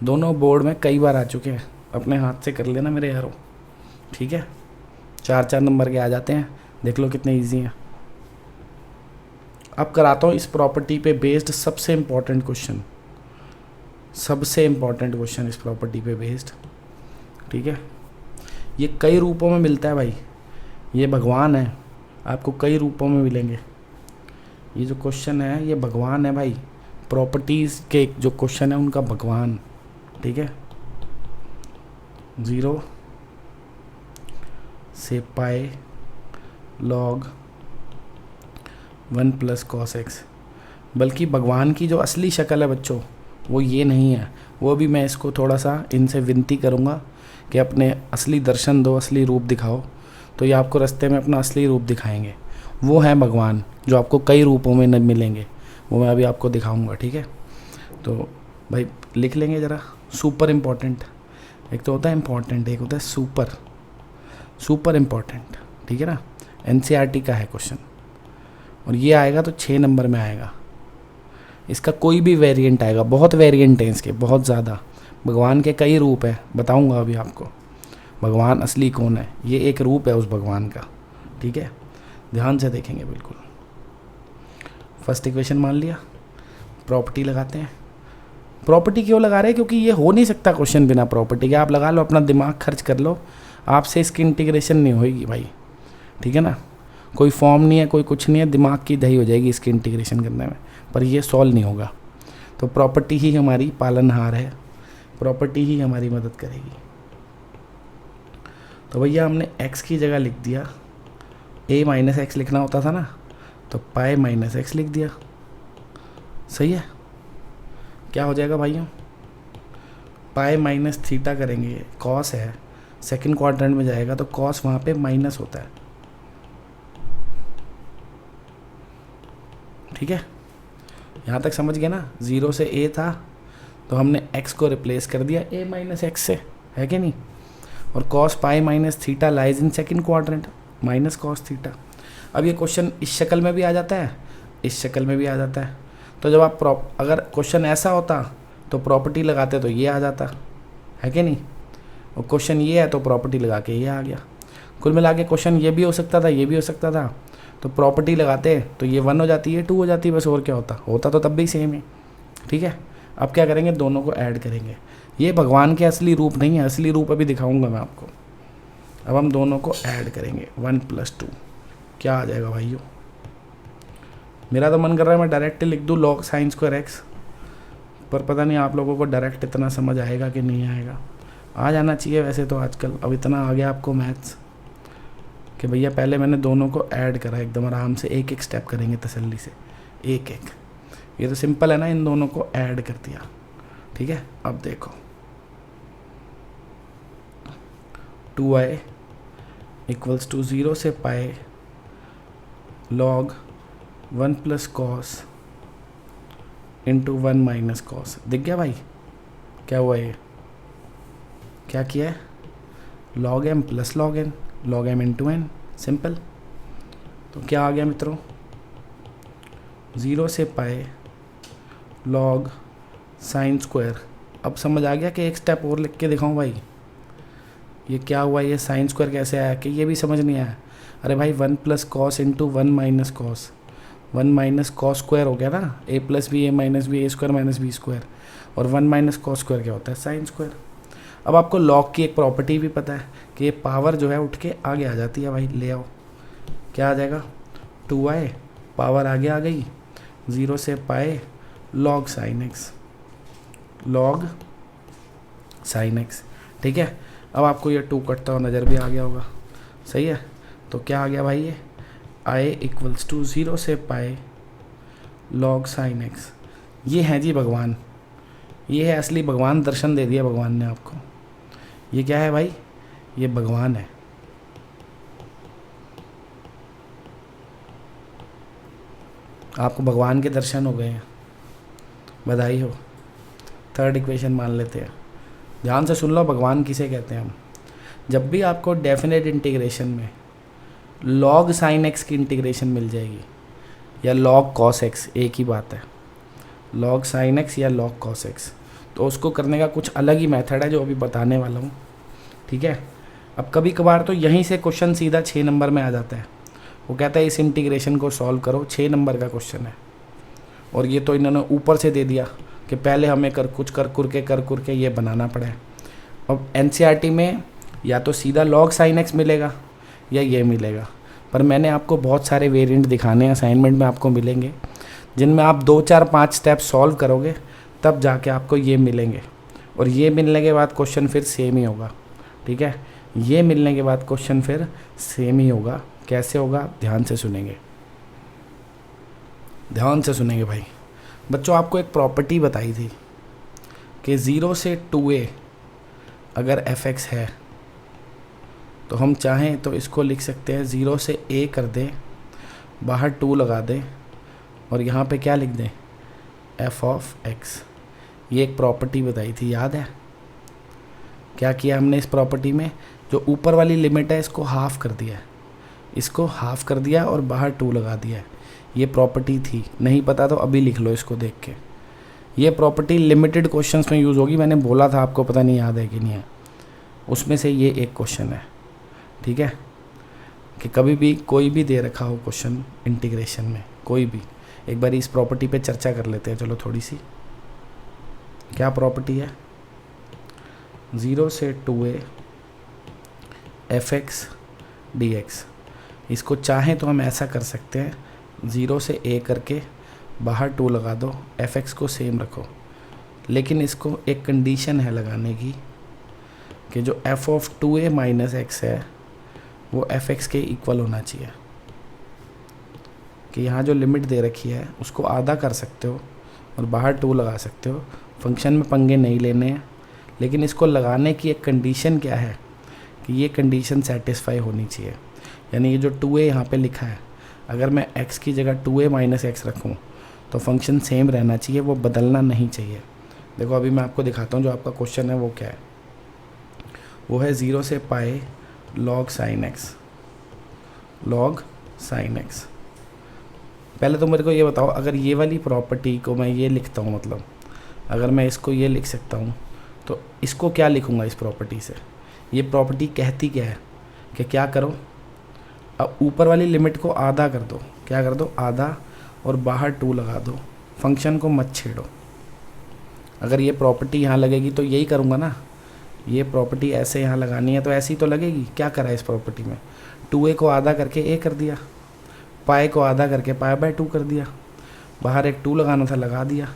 दोनों बोर्ड में कई बार आ चुके हैं, अपने हाथ से कर लेना मेरे यारों, ठीक है। 4-4 नंबर के आ जाते हैं, देख लो कितने इजी हैं। अब कराता हूँ इस प्रॉपर्टी पे बेस्ड सबसे इम्पोर्टेंट क्वेश्चन, इस प्रॉपर्टी पे बेस्ड, ठीक है। ये कई रूपों में मिलता है भाई, ये भगवान है, आपको कई रूपों में मिलेंगे। ये जो क्वेश्चन है ये भगवान है भाई, प्रॉपर्टीज़ के जो क्वेश्चन है उनका भगवान, ठीक है। 0 से पाई log 1 प्लस cos x, बल्कि भगवान की जो असली शक्ल है बच्चों वो ये नहीं है, वो भी मैं इसको थोड़ा सा इनसे विनती करूँगा कि अपने असली दर्शन दो, असली रूप दिखाओ। तो ये आपको रास्ते में अपना असली रूप दिखाएंगे, वो है भगवान जो आपको कई रूपों में न मिलेंगे, वो मैं अभी आपको दिखाऊंगा, ठीक है। तो भाई लिख लेंगे ज़रा, सुपर इम्पोर्टेंट, एक तो होता है इम्पोर्टेंट, एक होता है सुपर इम्पोर्टेंट, ठीक है ना। एनसीईआरटी का है क्वेश्चन, और ये आएगा तो 6 नंबर में आएगा। इसका कोई भी वेरिएंट आएगा, बहुत वेरिएंट हैं इसके, बहुत ज़्यादा। भगवान के कई रूप हैं, बताऊंगा अभी आपको भगवान असली कौन है, ये एक रूप है उस भगवान का, ठीक है। ध्यान से देखेंगे बिल्कुल। फर्स्ट इक्वेशन मान लिया, प्रॉपर्टी लगाते हैं। प्रॉपर्टी क्यों लगा रहे हैं, क्योंकि ये हो नहीं सकता क्वेश्चन बिना प्रॉपर्टी के। आप लगा लो, अपना दिमाग खर्च कर लो, आपसे इसकी इंटीग्रेशन नहीं होगी भाई, ठीक है ना। कोई फॉर्म नहीं है, कोई कुछ नहीं है, दिमाग की दही हो जाएगी इसकी इंटीग्रेशन करने में, पर ये सॉल्व नहीं होगा। तो प्रॉपर्टी ही हमारी पालनहार है, प्रॉपर्टी ही हमारी मदद करेगी। तो भैया हमने x की जगह लिख दिया, a माइनस एक्स लिखना होता था ना, तो पाई माइनस एक्स लिख दिया, सही है। क्या हो जाएगा भाइयों, पाई माइनस थीटा करेंगे, कॉस है, सेकंड क्वाड्रेंट में जाएगा तो कॉस वहाँ पे माइनस होता है, ठीक है। यहाँ तक समझ गए ना। 0 से a था तो हमने x को रिप्लेस कर दिया a माइनस एक्स से, है कि नहीं। और cos pi minus theta lies in second quadrant minus cos theta. अब ये क्वेश्चन इस शक्ल में भी आ जाता है, इस शक्ल में भी आ जाता है। तो जब आप अगर क्वेश्चन ऐसा होता तो प्रॉपर्टी लगाते तो ये आ जाता, है कि नहीं। और क्वेश्चन ये है तो प्रॉपर्टी लगा के ये आ गया। कुल मिला के क्वेश्चन ये भी हो सकता था, ये भी हो सकता था, तो प्रॉपर्टी लगाते तो ये 1 हो जाती है, 2 हो जाती है, बस और क्या होता तो तब भी सेम है, ठीक है। अब क्या करेंगे, दोनों को ऐड करेंगे। ये भगवान के असली रूप नहीं है, असली रूप अभी दिखाऊंगा मैं आपको। अब हम दोनों को ऐड करेंगे, 1 + 2 क्या आ जाएगा भाइयों। मेरा तो मन कर रहा है मैं डायरेक्ट लिख दूँ log sin स्क्वायर x, पर पता नहीं आप लोगों को डायरेक्ट इतना समझ आएगा कि नहीं आएगा। आ जाना चाहिए वैसे तो आजकल, अब इतना आ गया आपको मैथ्स कि भैया पहले मैंने दोनों को ऐड करा एकदम आराम से, एक एक स्टेप करेंगे तसल्ली से, एक एक। ये तो सिंपल है ना, इन दोनों को ऐड कर दिया, ठीक है। अब देखो 2y इक्वल्स टू 0 से पाई log 1 + cos into 1 minus cos. दिख गया भाई क्या हुआ, ये क्या किया है, log m + log n, log m into n, simple. तो क्या आ गया मित्रों, 0 से पाई log sin स्क्वायर। अब समझ आ गया कि एक स्टेप और लिख के दिखाऊं भाई, ये क्या हुआ, ये sin स्क्वायर कैसे आया, कि ये भी समझ नहीं आया। अरे भाई 1 + cos into 1 minus cos, 1 minus cos square हो गया ना, a + b a minus b a square minus b square, और 1 माइनस कॉस स्क्वायर क्या होता है, sin स्क्वायर। अब आपको लॉग की एक प्रॉपर्टी भी पता है कि ये पावर जो है उठ के आगे आ जाती है भाई, ले आओ, क्या आ जाएगा 2y पावर आगे आ गई, 0 से पाई log sin x, log sin x, ठीक है। अब आपको ये 2 कटता हुआ नज़र भी आ गया होगा, सही है। तो क्या आ गया भाई, ये i इक्वल्स टू 0 से पाई log sin x। ये हैं जी भगवान, ये है असली भगवान, दर्शन दे दिया भगवान ने आपको। ये क्या है भाई? ये भगवान है। आपको भगवान के दर्शन हो गए हैं, बधाई हो। थर्ड इक्वेशन मान लेते हैं, ध्यान से सुन लो भगवान किसे कहते हैं हम। जब भी आपको डेफिनेट इंटीग्रेशन में लॉग साइन एक्स की इंटीग्रेशन मिल जाएगी या लॉग कॉस एक्स, एक ही बात है, लॉग साइन एक्स या लॉग कॉस एक्स, तो उसको करने का कुछ अलग ही मेथड है जो अभी बताने वाला हूँ, ठीक है। अब कभी कभार तो यहीं से क्वेश्चन सीधा 6 नंबर में आ जाता है। वो कहता है इस इंटीग्रेशन को सॉल्व करो, 6 नंबर का क्वेश्चन है, और ये तो इन्होंने ऊपर से दे दिया कि पहले हमें कर के ये बनाना पड़ा है। अब एनसीईआरटी में या तो सीधा लॉग साइन एक्स मिलेगा या ये मिलेगा, पर मैंने आपको बहुत सारे वेरिएंट दिखाने हैं, असाइनमेंट में आपको मिलेंगे, जिनमें आप 2 4 5 स्टेप सॉल्व करोगे तब जाके आपको ये मिलेंगे। और ये मिलने के बाद क्वेश्चन फिर सेम ही होगा, ठीक है। ये मिलने के बाद क्वेश्चन फिर सेम ही होगा। कैसे होगा? ध्यान से सुनेंगे, ध्यान से सुनेंगे भाई। बच्चों आपको एक प्रॉपर्टी बताई थी कि 0 से 2a अगर fx है तो हम चाहें तो इसको लिख सकते हैं 0 से a कर दें, बाहर 2 लगा दें और यहाँ पे क्या लिख दें? f of x। ये एक प्रॉपर्टी बताई थी, याद है? क्या किया हमने इस प्रॉपर्टी में? जो ऊपर वाली लिमिट है इसको हाफ कर दिया, इसको हाफ कर दिया और बाहर 2 लगा दिया। ये प्रॉपर्टी थी, नहीं पता तो अभी लिख लो इसको देख के। ये प्रॉपर्टी लिमिटेड क्वेश्चंस में यूज़ होगी, मैंने बोला था आपको, पता नहीं याद है कि नहीं है। उसमें से ये एक क्वेश्चन है, ठीक है, कि कभी भी कोई भी दे रखा हो क्वेश्चन इंटीग्रेशन में, कोई भी, एक बार इस प्रॉपर्टी पे चर्चा कर लेते हैं चलो थोड़ी सी। क्या प्रॉपर्टी है? 0 से 2a fx dx। इसको चाहें तो हम ऐसा कर सकते हैं, 0 से a करके बाहर 2 लगा दो, fx को सेम रखो, लेकिन इसको एक कंडीशन है लगाने की कि जो f of 2a minus x है वो fx के इक्वल होना चाहिए। कि यहाँ जो लिमिट दे रखी है उसको आधा कर सकते हो और बाहर 2 लगा सकते हो, फंक्शन में पंगे नहीं लेने हैं, लेकिन इसको लगाने की एक कंडीशन क्या है कि ये कंडीशन सेटिस्फाई होनी चाहिए। यानी ये जो 2a यहाँ पे लिखा है, अगर मैं x की जगह 2a माइनस एक्स रखूँ तो फंक्शन सेम रहना चाहिए, वो बदलना नहीं चाहिए। देखो अभी मैं आपको दिखाता हूँ जो आपका क्वेश्चन है वो क्या है। वो है 0 से pi log sine x, log sine x. पहले तो मेरे को ये बताओ, अगर ये वाली प्रॉपर्टी को मैं ये लिखता हूँ, मतलब अगर मैं इसको ये लिख सकता हूँ तो इसको क्या लिखूँगा इस प्रॉपर्टी से? ये प्रॉपर्टी कहती क्या है कि क्या करो, अब ऊपर वाली लिमिट को आधा कर दो, क्या कर दो? आधा, और बाहर 2 लगा दो, फंक्शन को मत छेड़ो। अगर ये प्रॉपर्टी यहाँ लगेगी तो यही करूँगा ना, ये प्रॉपर्टी ऐसे यहाँ लगानी है तो ऐसी तो लगेगी। क्या करा है इस प्रॉपर्टी में? 2a को आधा करके a कर दिया, पाई को आधा करके पाई बाय 2 कर दिया, बाहर एक 2 लगाना था लगा दिया,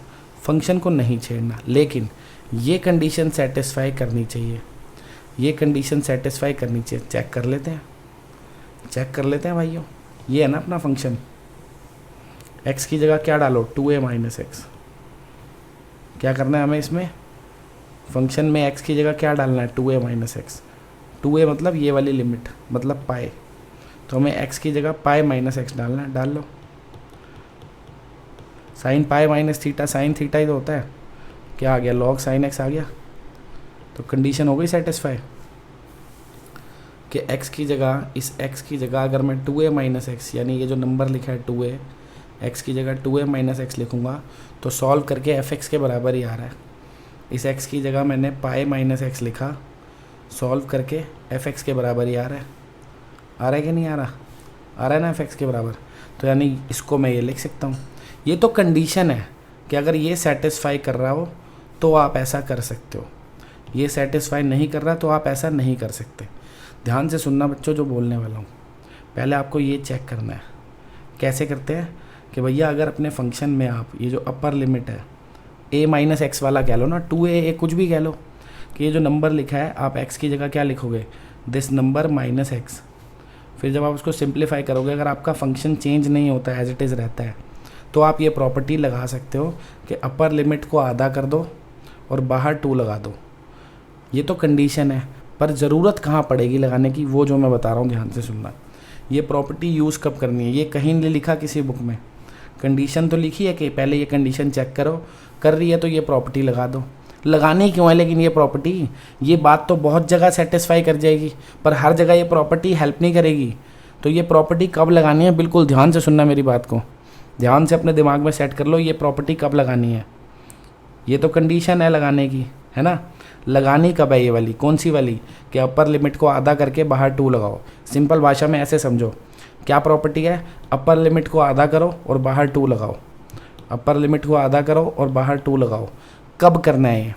फंक्शन को नहीं छेड़ना। लेकिन ये कंडीशन सेटिस्फाई करनी चाहिए, ये कंडीशन सेटिस्फाई करनी चाहिए। चेक कर लेते हैं, चेक कर लेते हैं भाइयों। ये है ना अपना फंक्शन, x की जगह क्या डालो? 2a minus x. क्या करना है हमें इसमें? फंक्शन में x की जगह क्या डालना है? 2a minus x. 2a मतलब ये वाली लिमिट, मतलब पाई, तो हमें x की जगह पाई माइनस एक्स डालना है, डाल लो। Sine pi minus theta, sine theta ही तो होता है। क्या आ गया? लॉग साइन एक्स आ गया। तो कंडीशन हो गई सेटिस्फाई कि x की जगह, इस x की जगह अगर मैं 2a माइनस एक्स, यानी ये जो नंबर लिखा है 2a, x की जगह 2a माइनस एक्स लिखूँगा तो सॉल्व करके fx के बराबर ही आ रहा है। इस x की जगह मैंने पाई माइनस एक्स लिखा, सॉल्व करके fx के बराबर ही आ रहा है। आ रहा है कि नहीं आ रहा? आ रहा है ना fx के बराबर। तो यानी इसको मैं ये लिख सकता हूँ। ये तो कंडीशन है कि अगर ये सेटिस्फाई कर रहा हो तो आप ऐसा कर सकते हो, ये सेटिस्फाई नहीं कर रहा तो आप ऐसा नहीं कर सकते। ध्यान से सुनना बच्चों जो बोलने वाला हूँ। पहले आपको ये चेक करना है। कैसे करते हैं कि भैया अगर अपने फंक्शन में आप ये जो अपर लिमिट है a माइनस एक्स वाला कह लो ना, 2a कुछ भी कह लो, कि ये जो नंबर लिखा है आप x की जगह क्या लिखोगे? This number minus x. फिर जब आप उसको सिंप्लीफाई करोगे, अगर आपका फंक्शन चेंज नहीं होता है, एज इट इज़ रहता है, तो आप ये प्रॉपर्टी लगा सकते हो कि अपर लिमिट को आधा कर दो और बाहर 2 लगा दो। ये तो कंडीशन है, पर ज़रूरत कहाँ पड़ेगी लगाने की, वो जो मैं बता रहा हूँ, ध्यान से सुनना। ये प्रॉपर्टी यूज़ कब करनी है, ये कहीं नहीं लिखा किसी बुक में। कंडीशन तो लिखी है कि पहले ये कंडीशन चेक करो, कर रही है तो ये प्रॉपर्टी लगा दो। लगानी क्यों है लेकिन ये प्रॉपर्टी, ये बात तो बहुत जगह सेटिस्फाई कर जाएगी, पर हर जगह ये प्रॉपर्टी हेल्प नहीं करेगी। तो ये प्रॉपर्टी कब लगानी है, बिल्कुल ध्यान से सुनना मेरी बात को, ध्यान से अपने दिमाग में सेट कर लो, ये प्रॉपर्टी कब लगानी है। ये तो कंडीशन है लगाने की, है ना। लगानी कब है ये वाली, कौन सी वाली, कि अपर लिमिट को आधा करके बाहर 2 लगाओ। सिंपल भाषा में ऐसे समझो, क्या प्रॉपर्टी है, अपर लिमिट को आधा करो और बाहर 2 लगाओ। अपर लिमिट को आधा करो और बाहर 2 लगाओ। कब करना है ये,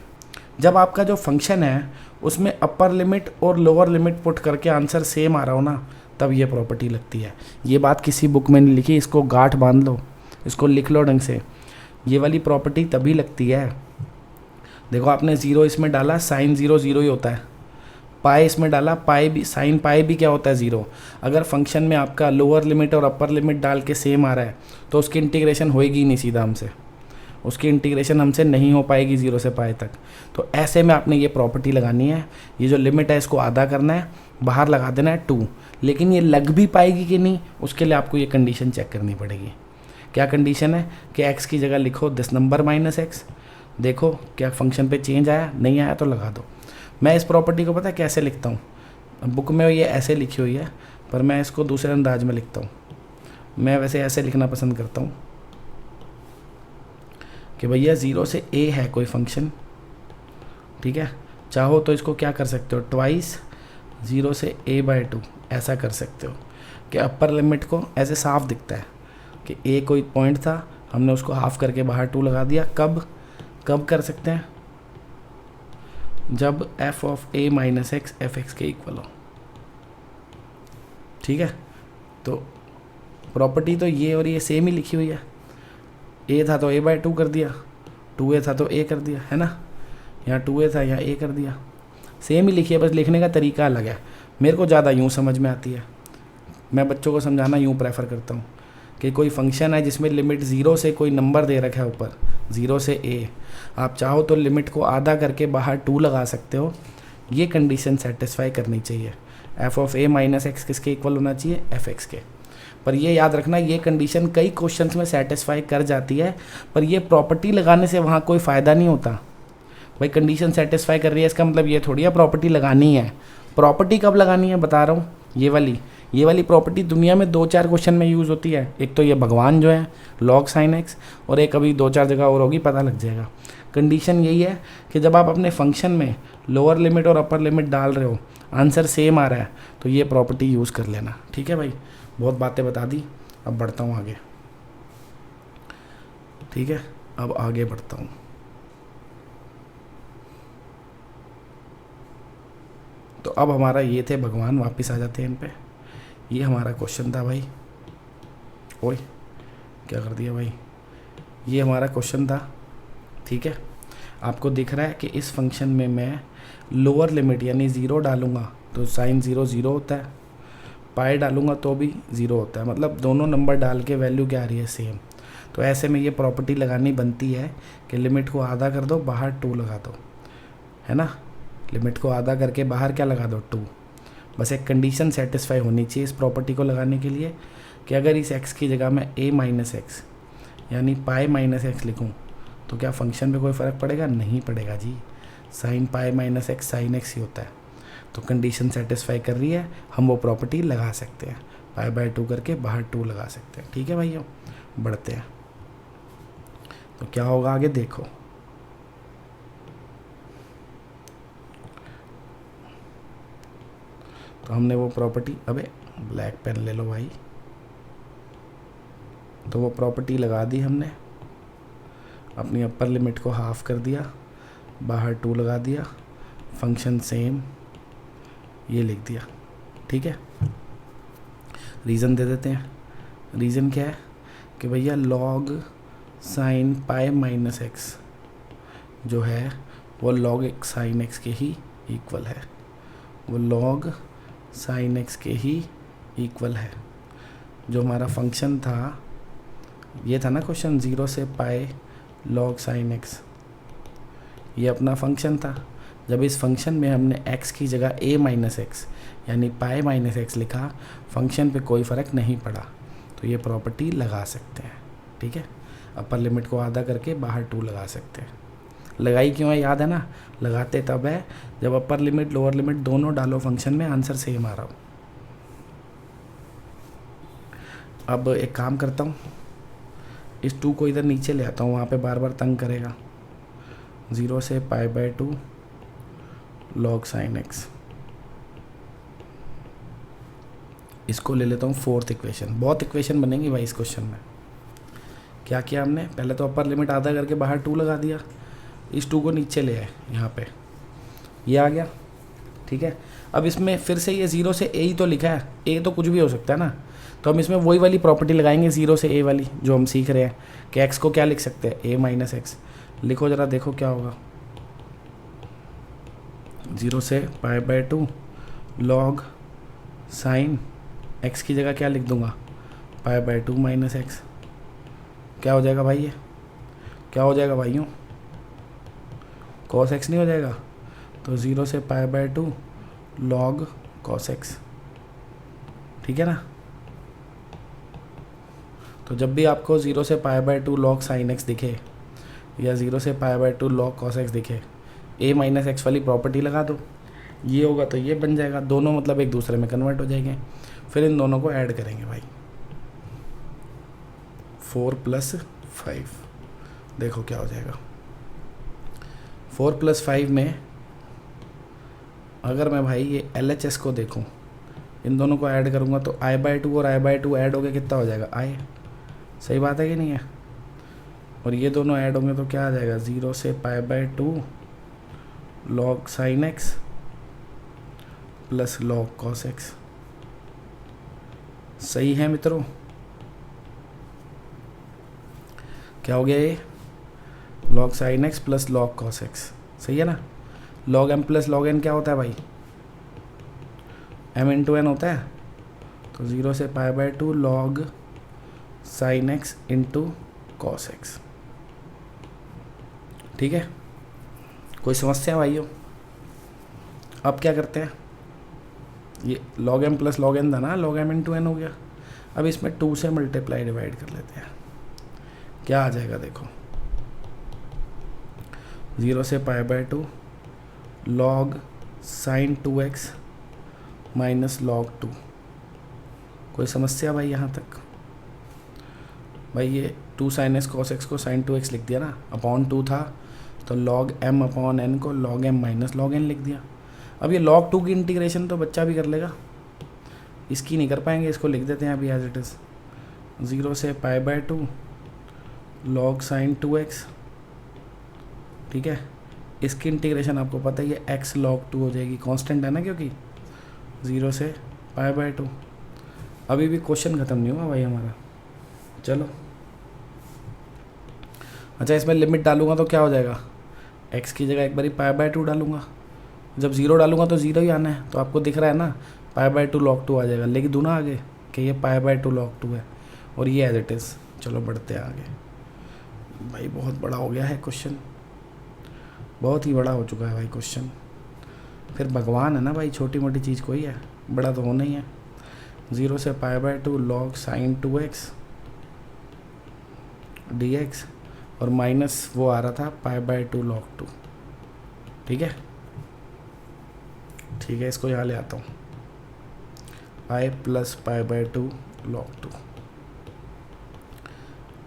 जब आपका जो फंक्शन है उसमें अपर लिमिट और लोअर लिमिट पुट करके आंसर सेम आ रहा हो ना, तब ये प्रॉपर्टी लगती है। ये बात किसी बुक में नहीं लिखी, इसको गांठ बांध लो, इसको लिख लो ढंग से। ये वाली प्रॉपर्टी तभी लगती है, देखो आपने 0 इसमें डाला, साइन 0 0 ही होता है। पाई इसमें डाला, पाई भी, साइन पाई भी क्या होता है 0। अगर फंक्शन में आपका लोअर लिमिट और अपर लिमिट डाल के सेम आ रहा है तो उसकी इंटीग्रेशन होएगी ही नहीं सीधा हमसे, उसकी इंटीग्रेशन हमसे नहीं हो पाएगी 0 से पाई तक। तो ऐसे में आपने ये प्रॉपर्टी लगानी है, ये जो लिमिट है इसको आधा करना है, बाहर लगा देना है 2। लेकिन ये लग भी पाएगी कि नहीं, उसके लिए आपको ये कंडीशन चेक करनी पड़ेगी। क्या कंडीशन है कि x की जगह लिखो 10 नंबर माइनस x, देखो क्या फंक्शन पे चेंज आया, नहीं आया तो लगा दो। मैं इस प्रॉपर्टी को पता है कैसे लिखता हूँ, बुक में ये ऐसे लिखी हुई है, पर मैं इसको दूसरे अंदाज में लिखता हूँ। मैं वैसे ऐसे लिखना पसंद करता हूँ कि भैया 0 से a है कोई फंक्शन, ठीक है, चाहो तो इसको क्या कर सकते हो, ट्वाइस 0 से a/2 ऐसा कर सकते हो कि अपर लिमिट को ऐसे साफ दिखता है कि a कोई पॉइंट था, हमने उसको हाफ करके बाहर 2 लगा दिया। कब कर सकते हैं, जब f of a minus x F x के इक्वल हो, ठीक है। तो प्रॉपर्टी तो ये और ये सेम ही लिखी हुई है, a था तो a/2 कर दिया, 2a था तो a कर दिया, है ना। यहाँ 2a था, यहाँ a कर दिया, सेम ही लिखी है, बस लिखने का तरीका अलग है। मेरे को ज़्यादा यूँ समझ में आती है, मैं बच्चों को समझाना यूँ प्रेफर करता हूँ कि कोई फंक्शन है जिसमें लिमिट 0 से कोई नंबर दे रखा है ऊपर, 0 से a, आप चाहो तो लिमिट को आधा करके बाहर 2 लगा सकते हो। ये कंडीशन सेटिस्फाई करनी चाहिए, f of a minus x किसके इक्वल होना चाहिए, एफ एक्स के। पर ये याद रखना, ये कंडीशन कई क्वेश्चंस में सेटिस्फाई कर जाती है, पर ये प्रॉपर्टी लगाने से वहाँ कोई फ़ायदा नहीं होता। भाई कंडीशन सेटिस्फाई कर रही है, इसका मतलब ये थोड़ी है प्रॉपर्टी लगानी है। प्रॉपर्टी कब लगानी है बता रहा हूँ, ये वाली प्रॉपर्टी दुनिया में 2-4 क्वेश्चन में यूज़ होती है। एक तो ये भगवान जो है log sin x, और एक अभी 2-4 जगह और होगी, पता लग जाएगा। कंडीशन यही है कि जब आप अपने फंक्शन में लोअर लिमिट और अपर लिमिट डाल रहे हो, आंसर सेम आ रहा है, तो ये प्रॉपर्टी यूज़ कर लेना, ठीक है भाई। बहुत बातें बता दी, अब बढ़ता हूँ आगे, ठीक है, अब आगे बढ़ता हूँ। तो अब हमारा ये थे भगवान, वापस आ जाते हैं इन पे। ये हमारा क्वेश्चन था भाई, ओए क्या कर दिया भाई, ये हमारा क्वेश्चन था, ठीक है। आपको दिख रहा है कि इस फंक्शन में मैं लोअर लिमिट यानी 0 डालूंगा तो साइन 0 0 होता है, पाई डालूंगा तो भी 0 होता है, मतलब दोनों नंबर डाल के वैल्यू क्या आ रही है, सेम। तो ऐसे में ये प्रॉपर्टी लगानी बनती है कि लिमिट को आधा कर दो, बाहर 2 लगा दो, है ना। लिमिट को आधा करके बाहर क्या लगा दो, 2। बस एक कंडीशन सेटिस्फाई होनी चाहिए इस प्रॉपर्टी को लगाने के लिए कि अगर इस x की जगह मैं a माइनस एक्स यानी पाई माइनस एक्स लिखूँ तो क्या फंक्शन पे कोई फ़र्क पड़ेगा, नहीं पड़ेगा जी। Sine pi minus x sine x ही होता है। तो कंडीशन सेटिस्फाई कर रही है, हम वो प्रॉपर्टी लगा सकते हैं, पाई/2 करके बाहर 2 लगा सकते हैं, ठीक है भाइयों। बढ़ते हैं, तो क्या होगा आगे देखो। तो हमने वो प्रॉपर्टी, अबे ब्लैक पेन ले लो भाई, तो वो प्रॉपर्टी लगा दी हमने, अपनी अपर लिमिट को हाफ कर दिया, बाहर 2 लगा दिया, फंक्शन सेम, ये लिख दिया, ठीक है। रीज़न दे देते हैं। रीज़न क्या है कि भैया log sign pi minus x जो है वो log साइन एक्स के ही इक्वल है, वो log साइन एक्स के ही इक्वल है। जो हमारा फंक्शन था, ये था ना क्वेश्चन 0 से पाई log साइन एक्स, ये अपना फंक्शन था। जब इस फंक्शन में हमने x की जगह a माइनस एक्स यानी पाई माइनस एक्स लिखा, फंक्शन पे कोई फ़र्क नहीं पड़ा, तो ये प्रॉपर्टी लगा सकते हैं। ठीक है, अपर लिमिट को आधा करके बाहर 2 लगा सकते हैं। लगाई क्यों है याद है ना, लगाते तब है जब अपर लिमिट लोअर लिमिट दोनों डालो फंक्शन में, आंसर सेम आ रहा हो। अब एक काम करता हूँ, इस 2 को इधर नीचे ले आता हूँ, वहाँ पे बार बार तंग करेगा। 0 से π/2 log sin x, इसको ले लेता हूँ 4th इक्वेशन। बहुत इक्वेशन बनेंगी भाई इस क्वेश्चन में। क्या किया हमने, पहले तो अपर लिमिट आधा करके बाहर 2 लगा दिया, इस 2 को नीचे ले आए, यहाँ पे ये आ गया। ठीक है, अब इसमें फिर से ये 0 से a ही तो लिखा है, a तो कुछ भी हो सकता है ना, तो हम इसमें वही वाली प्रॉपर्टी लगाएंगे 0 से a वाली जो हम सीख रहे हैं कि x को क्या लिख सकते हैं, a माइनस एक्स। लिखो ज़रा, देखो क्या होगा। 0 से π/2 log साइन x की जगह क्या लिख दूंगा, π/2 माइनस एक्स। क्या हो जाएगा भाई, ये क्या हो जाएगा भाइयों, cos x नहीं हो जाएगा, तो 0 से π/2 log cos x। ठीक है ना, तो जब भी आपको 0 से π/2 log sin x दिखे या 0 से π/2 log cos x दिखे, a माइनस एक्स वाली प्रॉपर्टी लगा दो, ये होगा तो ये बन जाएगा, दोनों मतलब एक दूसरे में कन्वर्ट हो जाएंगे। फिर इन दोनों को ऐड करेंगे भाई, 4 + 5, देखो क्या हो जाएगा। 4 + 5 में अगर मैं भाई ये LHS को देखूं, इन दोनों को ऐड करूंगा तो i/2 और i/2 ऐड हो गया, कितना हो जाएगा i। सही बात है कि नहीं है, और ये दोनों ऐड होंगे तो क्या आ जाएगा, 0 से π/2 log sin x plus log cos x। सही है मित्रों, क्या हो गया ये, log sin x plus log cos x। सही है ना, log m plus log n क्या होता है भाई, m इंटू n होता है, तो 0 से π/2 log sin x into cos x। ठीक है, कोई समस्या भाइयों। अब क्या करते हैं, ये log m plus log n था ना, log m इंटू n हो गया। अब इसमें 2 से मल्टीप्लाई डिवाइड कर लेते हैं, क्या आ जाएगा देखो, 0 से π/2 log sin 2x minus log 2। कोई समस्या भाई यहाँ तक, भाई ये 2 sin x cos x को sin 2x लिख दिया ना, अपॉन 2 था तो log m अपॉन n को log m minus log n लिख दिया। अब ये log 2 की इंटीग्रेशन तो बच्चा भी कर लेगा, इसकी नहीं कर पाएंगे, इसको लिख देते हैं अभी एज इट इज़। 0 से π/2 log sin 2x। ठीक है, इसकी इंटीग्रेशन आपको पता ही है x log 2 हो जाएगी, कांस्टेंट है ना क्योंकि 0 से π/2। अभी भी क्वेश्चन ख़त्म नहीं हुआ भाई हमारा, चलो। अच्छा, इसमें लिमिट डालूंगा तो क्या हो जाएगा, x की जगह एक बारी π/2 डालूंगा, जब 0 डालूंगा तो 0 ही आना है, तो आपको दिख रहा है ना π/2 log 2 आ जाएगा, लिख दूँ ना आगे कि ये π/2 log 2 है, और ये एज इट इज़। चलो बढ़ते हैं आगे भाई, बहुत बड़ा हो गया है क्वेश्चन, बहुत ही बड़ा हो चुका है भाई क्वेश्चन। फिर भगवान है ना भाई, छोटी मोटी चीज़ कोई है, बड़ा तो होना ही है। 0 से π/2 log sin 2x dx, और माइनस वो आ रहा था π/2 log 2। ठीक है, ठीक है, इसको यहाँ ले आता हूँ, पाई प्लस π/2 log 2।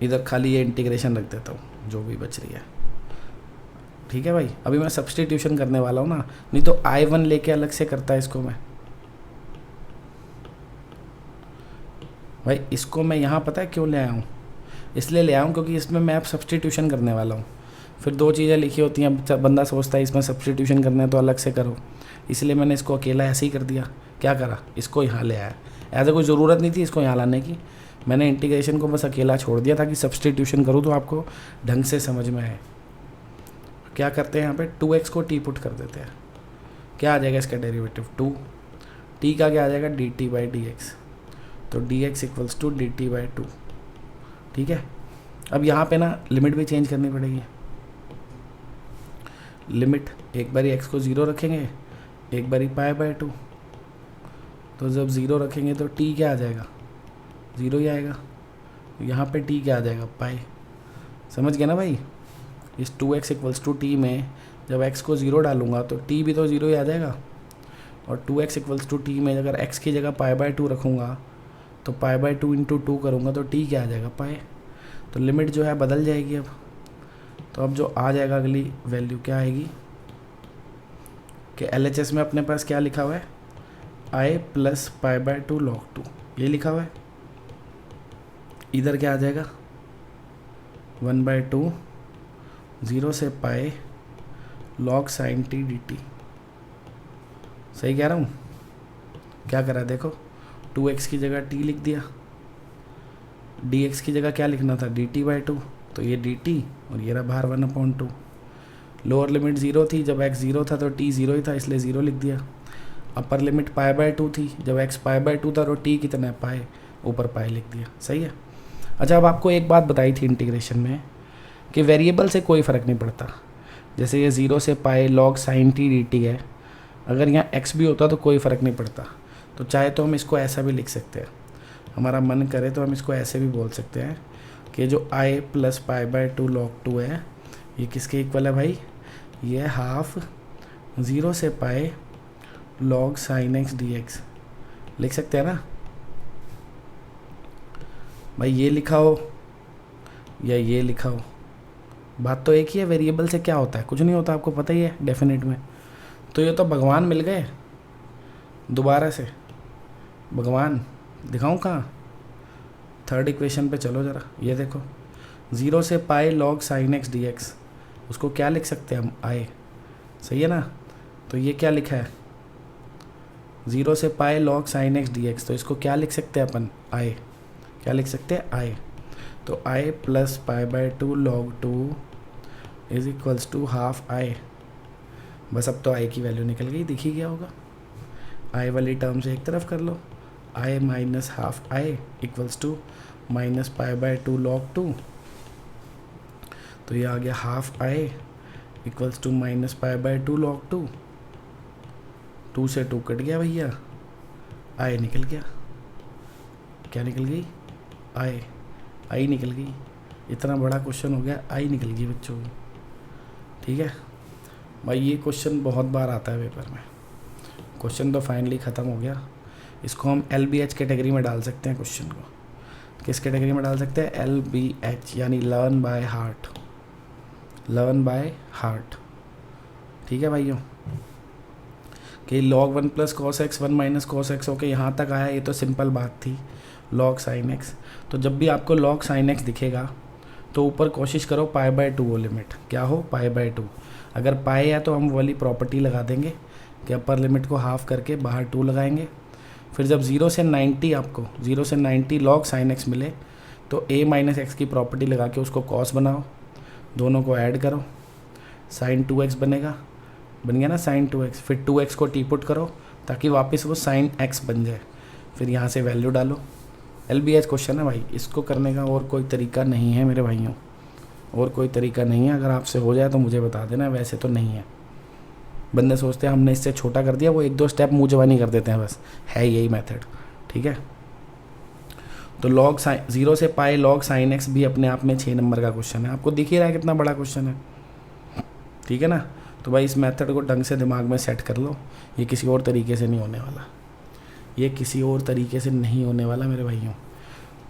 इधर खाली ये इंटीग्रेशन रख देता हूँ जो भी बच रही है। ठीक है भाई, अभी मैं सब्स्टिट्यूशन करने वाला हूँ ना, नहीं तो I1 लेके अलग से करता है इसको मैं। भाई इसको मैं यहाँ पता है क्यों ले आया हूँ, इसलिए ले आया हूँ क्योंकि इसमें मैं अब सब्स्टिट्यूशन करने वाला हूँ। फिर 2 चीज़ें लिखी होती हैं, बंदा सोचता है इसमें सब्स्टिट्यूशन करना है तो अलग से करो, इसलिए मैंने इसको अकेला ऐसे ही कर दिया। क्या करा, इसको यहाँ ले आया, ऐसा कोई ज़रूरत नहीं थी इसको यहाँ लाने की, मैंने इंटीग्रेशन को बस अकेला छोड़ दिया ताकि सब्स्टिट्यूशन करूँ तो आपको ढंग से समझ में आए। क्या करते हैं यहाँ पे, 2x को t पुट कर देते हैं, क्या आ जाएगा इसका डेरिवेटिव 2, t का क्या आ जाएगा dt/dx, तो dx इक्वल्स टू dt/2। ठीक है, अब यहाँ पे ना लिमिट भी चेंज करनी पड़ेगी, लिमिट एक बारी x को 0 रखेंगे, एक बारी π/2, तो जब 0 रखेंगे तो t क्या आ जाएगा, 0 ही आएगा। यहाँ पे t क्या आ जाएगा, पाई। समझ गया ना भाई। इस 2x = t में जब x को 0 डालूंगा तो t भी तो 0 ही आ जाएगा, और 2x = t में अगर x की जगह π/2 रखूँगा तो π/2 × 2 करूँगा तो t क्या आ जाएगा, पाई। तो लिमिट जो है बदल जाएगी अब। तो अब जो आ जाएगा अगली वैल्यू क्या आएगी कि LHS में अपने पास क्या लिखा हुआ है, i + π/2 log 2 ये लिखा हुआ है। इधर क्या आ जाएगा, 1/2 0 से पाए log sin t dt। सही कह रहा हूँ, क्या करा देखो, 2x की जगह t लिख दिया, dx की जगह क्या लिखना था, dt/2, तो ये dt और ये रहा बाहर 1/2। लोअर लिमिट 0 थी, जब x 0 था तो t 0 ही था, इसलिए 0 लिख दिया। अपर लिमिट π/2 थी, जब x π/2 था तो t कितना है, पाए, ऊपर पाए लिख दिया। सही है। अच्छा, अब आपको एक बात बताई थी इंटीग्रेशन में कि वेरिएबल से कोई फ़र्क नहीं पड़ता। जैसे ये 0 से पाए log sin t dt है, अगर यहाँ x भी होता तो कोई फ़र्क नहीं पड़ता। तो चाहे तो हम इसको ऐसा भी लिख सकते हैं, हमारा मन करे तो हम इसको ऐसे भी बोल सकते हैं कि जो i + π/2 log 2 है ये किसके इक्वल है भाई, ये हाफ 0 से पाए log sin x dx लिख सकते हैं ना भाई। ये लिखा हो या ये लिखा हो, बात तो एक ही है। वेरिएबल से क्या होता है, कुछ नहीं होता, आपको पता ही है डेफिनेट में। तो ये तो भगवान मिल गए दोबारा से। भगवान दिखाऊं कहाँ, थर्ड इक्वेशन पे चलो ज़रा। ये देखो 0 से पाए log sin x dx, उसको क्या लिख सकते हैं हम, i। सही है ना। तो ये क्या लिखा है, 0 से पाए log sin x dx, तो इसको क्या लिख सकते हैं अपन, i। क्या लिख सकते हैं, i। तो i + π/2 log 2 = हाफ i। बस अब तो i की वैल्यू निकल गई, दिख ही गया होगा। i वाली टर्म से एक तरफ कर लो, i - हाफ i = -π/2 log 2, तो ये आ गया हाफ i = -π/2 log 2। 2 से 2 कट गया भैया, i निकल गया। क्या निकल गई, आई निकल गई। इतना बड़ा क्वेश्चन हो गया, आई निकल गई बच्चों की। ठीक है भाई, ये क्वेश्चन बहुत बार आता है पेपर में। क्वेश्चन तो फाइनली ख़त्म हो गया। इसको हम LBH कैटेगरी में डाल सकते हैं। क्वेश्चन को किस कैटेगरी में डाल सकते हैं, LBH यानी learn by heart, learn by heart. ठीक है भाइयों, कि log 1 + cos x 1 - cos x okay, यहाँ तक आया, ये तो सिंपल बात थी। log sin x, तो जब भी आपको log sin x दिखेगा तो ऊपर कोशिश करो π/2 वो लिमिट क्या हो, π/2। अगर पाए है तो हम वाली प्रॉपर्टी लगा देंगे कि अपर लिमिट को हाफ करके बाहर 2 लगाएंगे। फिर जब 0 से 90 आपको 0 से 90 log sin x मिले तो a - x की प्रॉपर्टी लगा के उसको cos बनाओ, दोनों को ऐड करो, sin 2x बनेगा, बन गया ना sin 2x। फिर 2x को टी पुट करो ताकि वापस वो sin x बन जाए, फिर यहाँ से वैल्यू डालो। LBH क्वेश्चन है भाई, इसको करने का और कोई तरीका नहीं है मेरे भाइयों, और कोई तरीका नहीं है। अगर आपसे हो जाए तो मुझे बता देना, वैसे तो नहीं है। बंदे सोचते हैं हमने इससे छोटा कर दिया, वो 1-2 स्टेप मुँह जवानी कर देते हैं, बस है यही मेथड। ठीक है, तो log 0 से पाए log sin x भी अपने आप में 6 नंबर का क्वेश्चन है। आपको दिख ही रहा है कितना बड़ा क्वेश्चन है। ठीक है ना। तो भाई इस मेथड को ढंग से दिमाग में सेट कर लो, ये किसी और तरीके से नहीं होने वाला, ये किसी और तरीके से नहीं होने वाला मेरे भाइयों।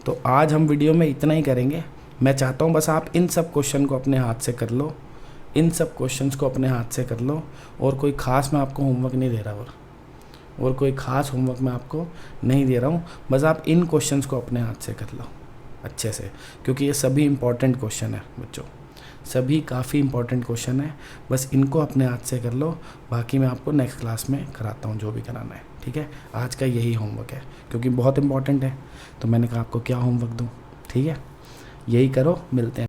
तो आज हम वीडियो में इतना ही करेंगे। मैं चाहता हूँ बस आप इन सब क्वेश्चन को अपने हाथ से कर लो, इन सब क्वेश्चंस को अपने हाथ से कर लो, और कोई ख़ास मैं आपको होमवर्क नहीं दे रहा, और कोई ख़ास होमवर्क मैं आपको नहीं दे रहा हूँ। बस आप इन क्वेश्चंस को अपने हाथ से कर लो अच्छे से, क्योंकि ये सभी इंपॉर्टेंट क्वेश्चन है बच्चों, सभी काफ़ी इंपॉर्टेंट क्वेश्चन है। बस इनको अपने हाथ से कर लो, बाकी मैं आपको नेक्स्ट क्लास में कराता हूँ जो भी कराना है। ठीक है, आज का यही होमवर्क है क्योंकि बहुत इंपॉर्टेंट है, तो मैंने कहा आपको क्या होमवर्क दूँ। ठीक है, यही करो, मिलते हैं।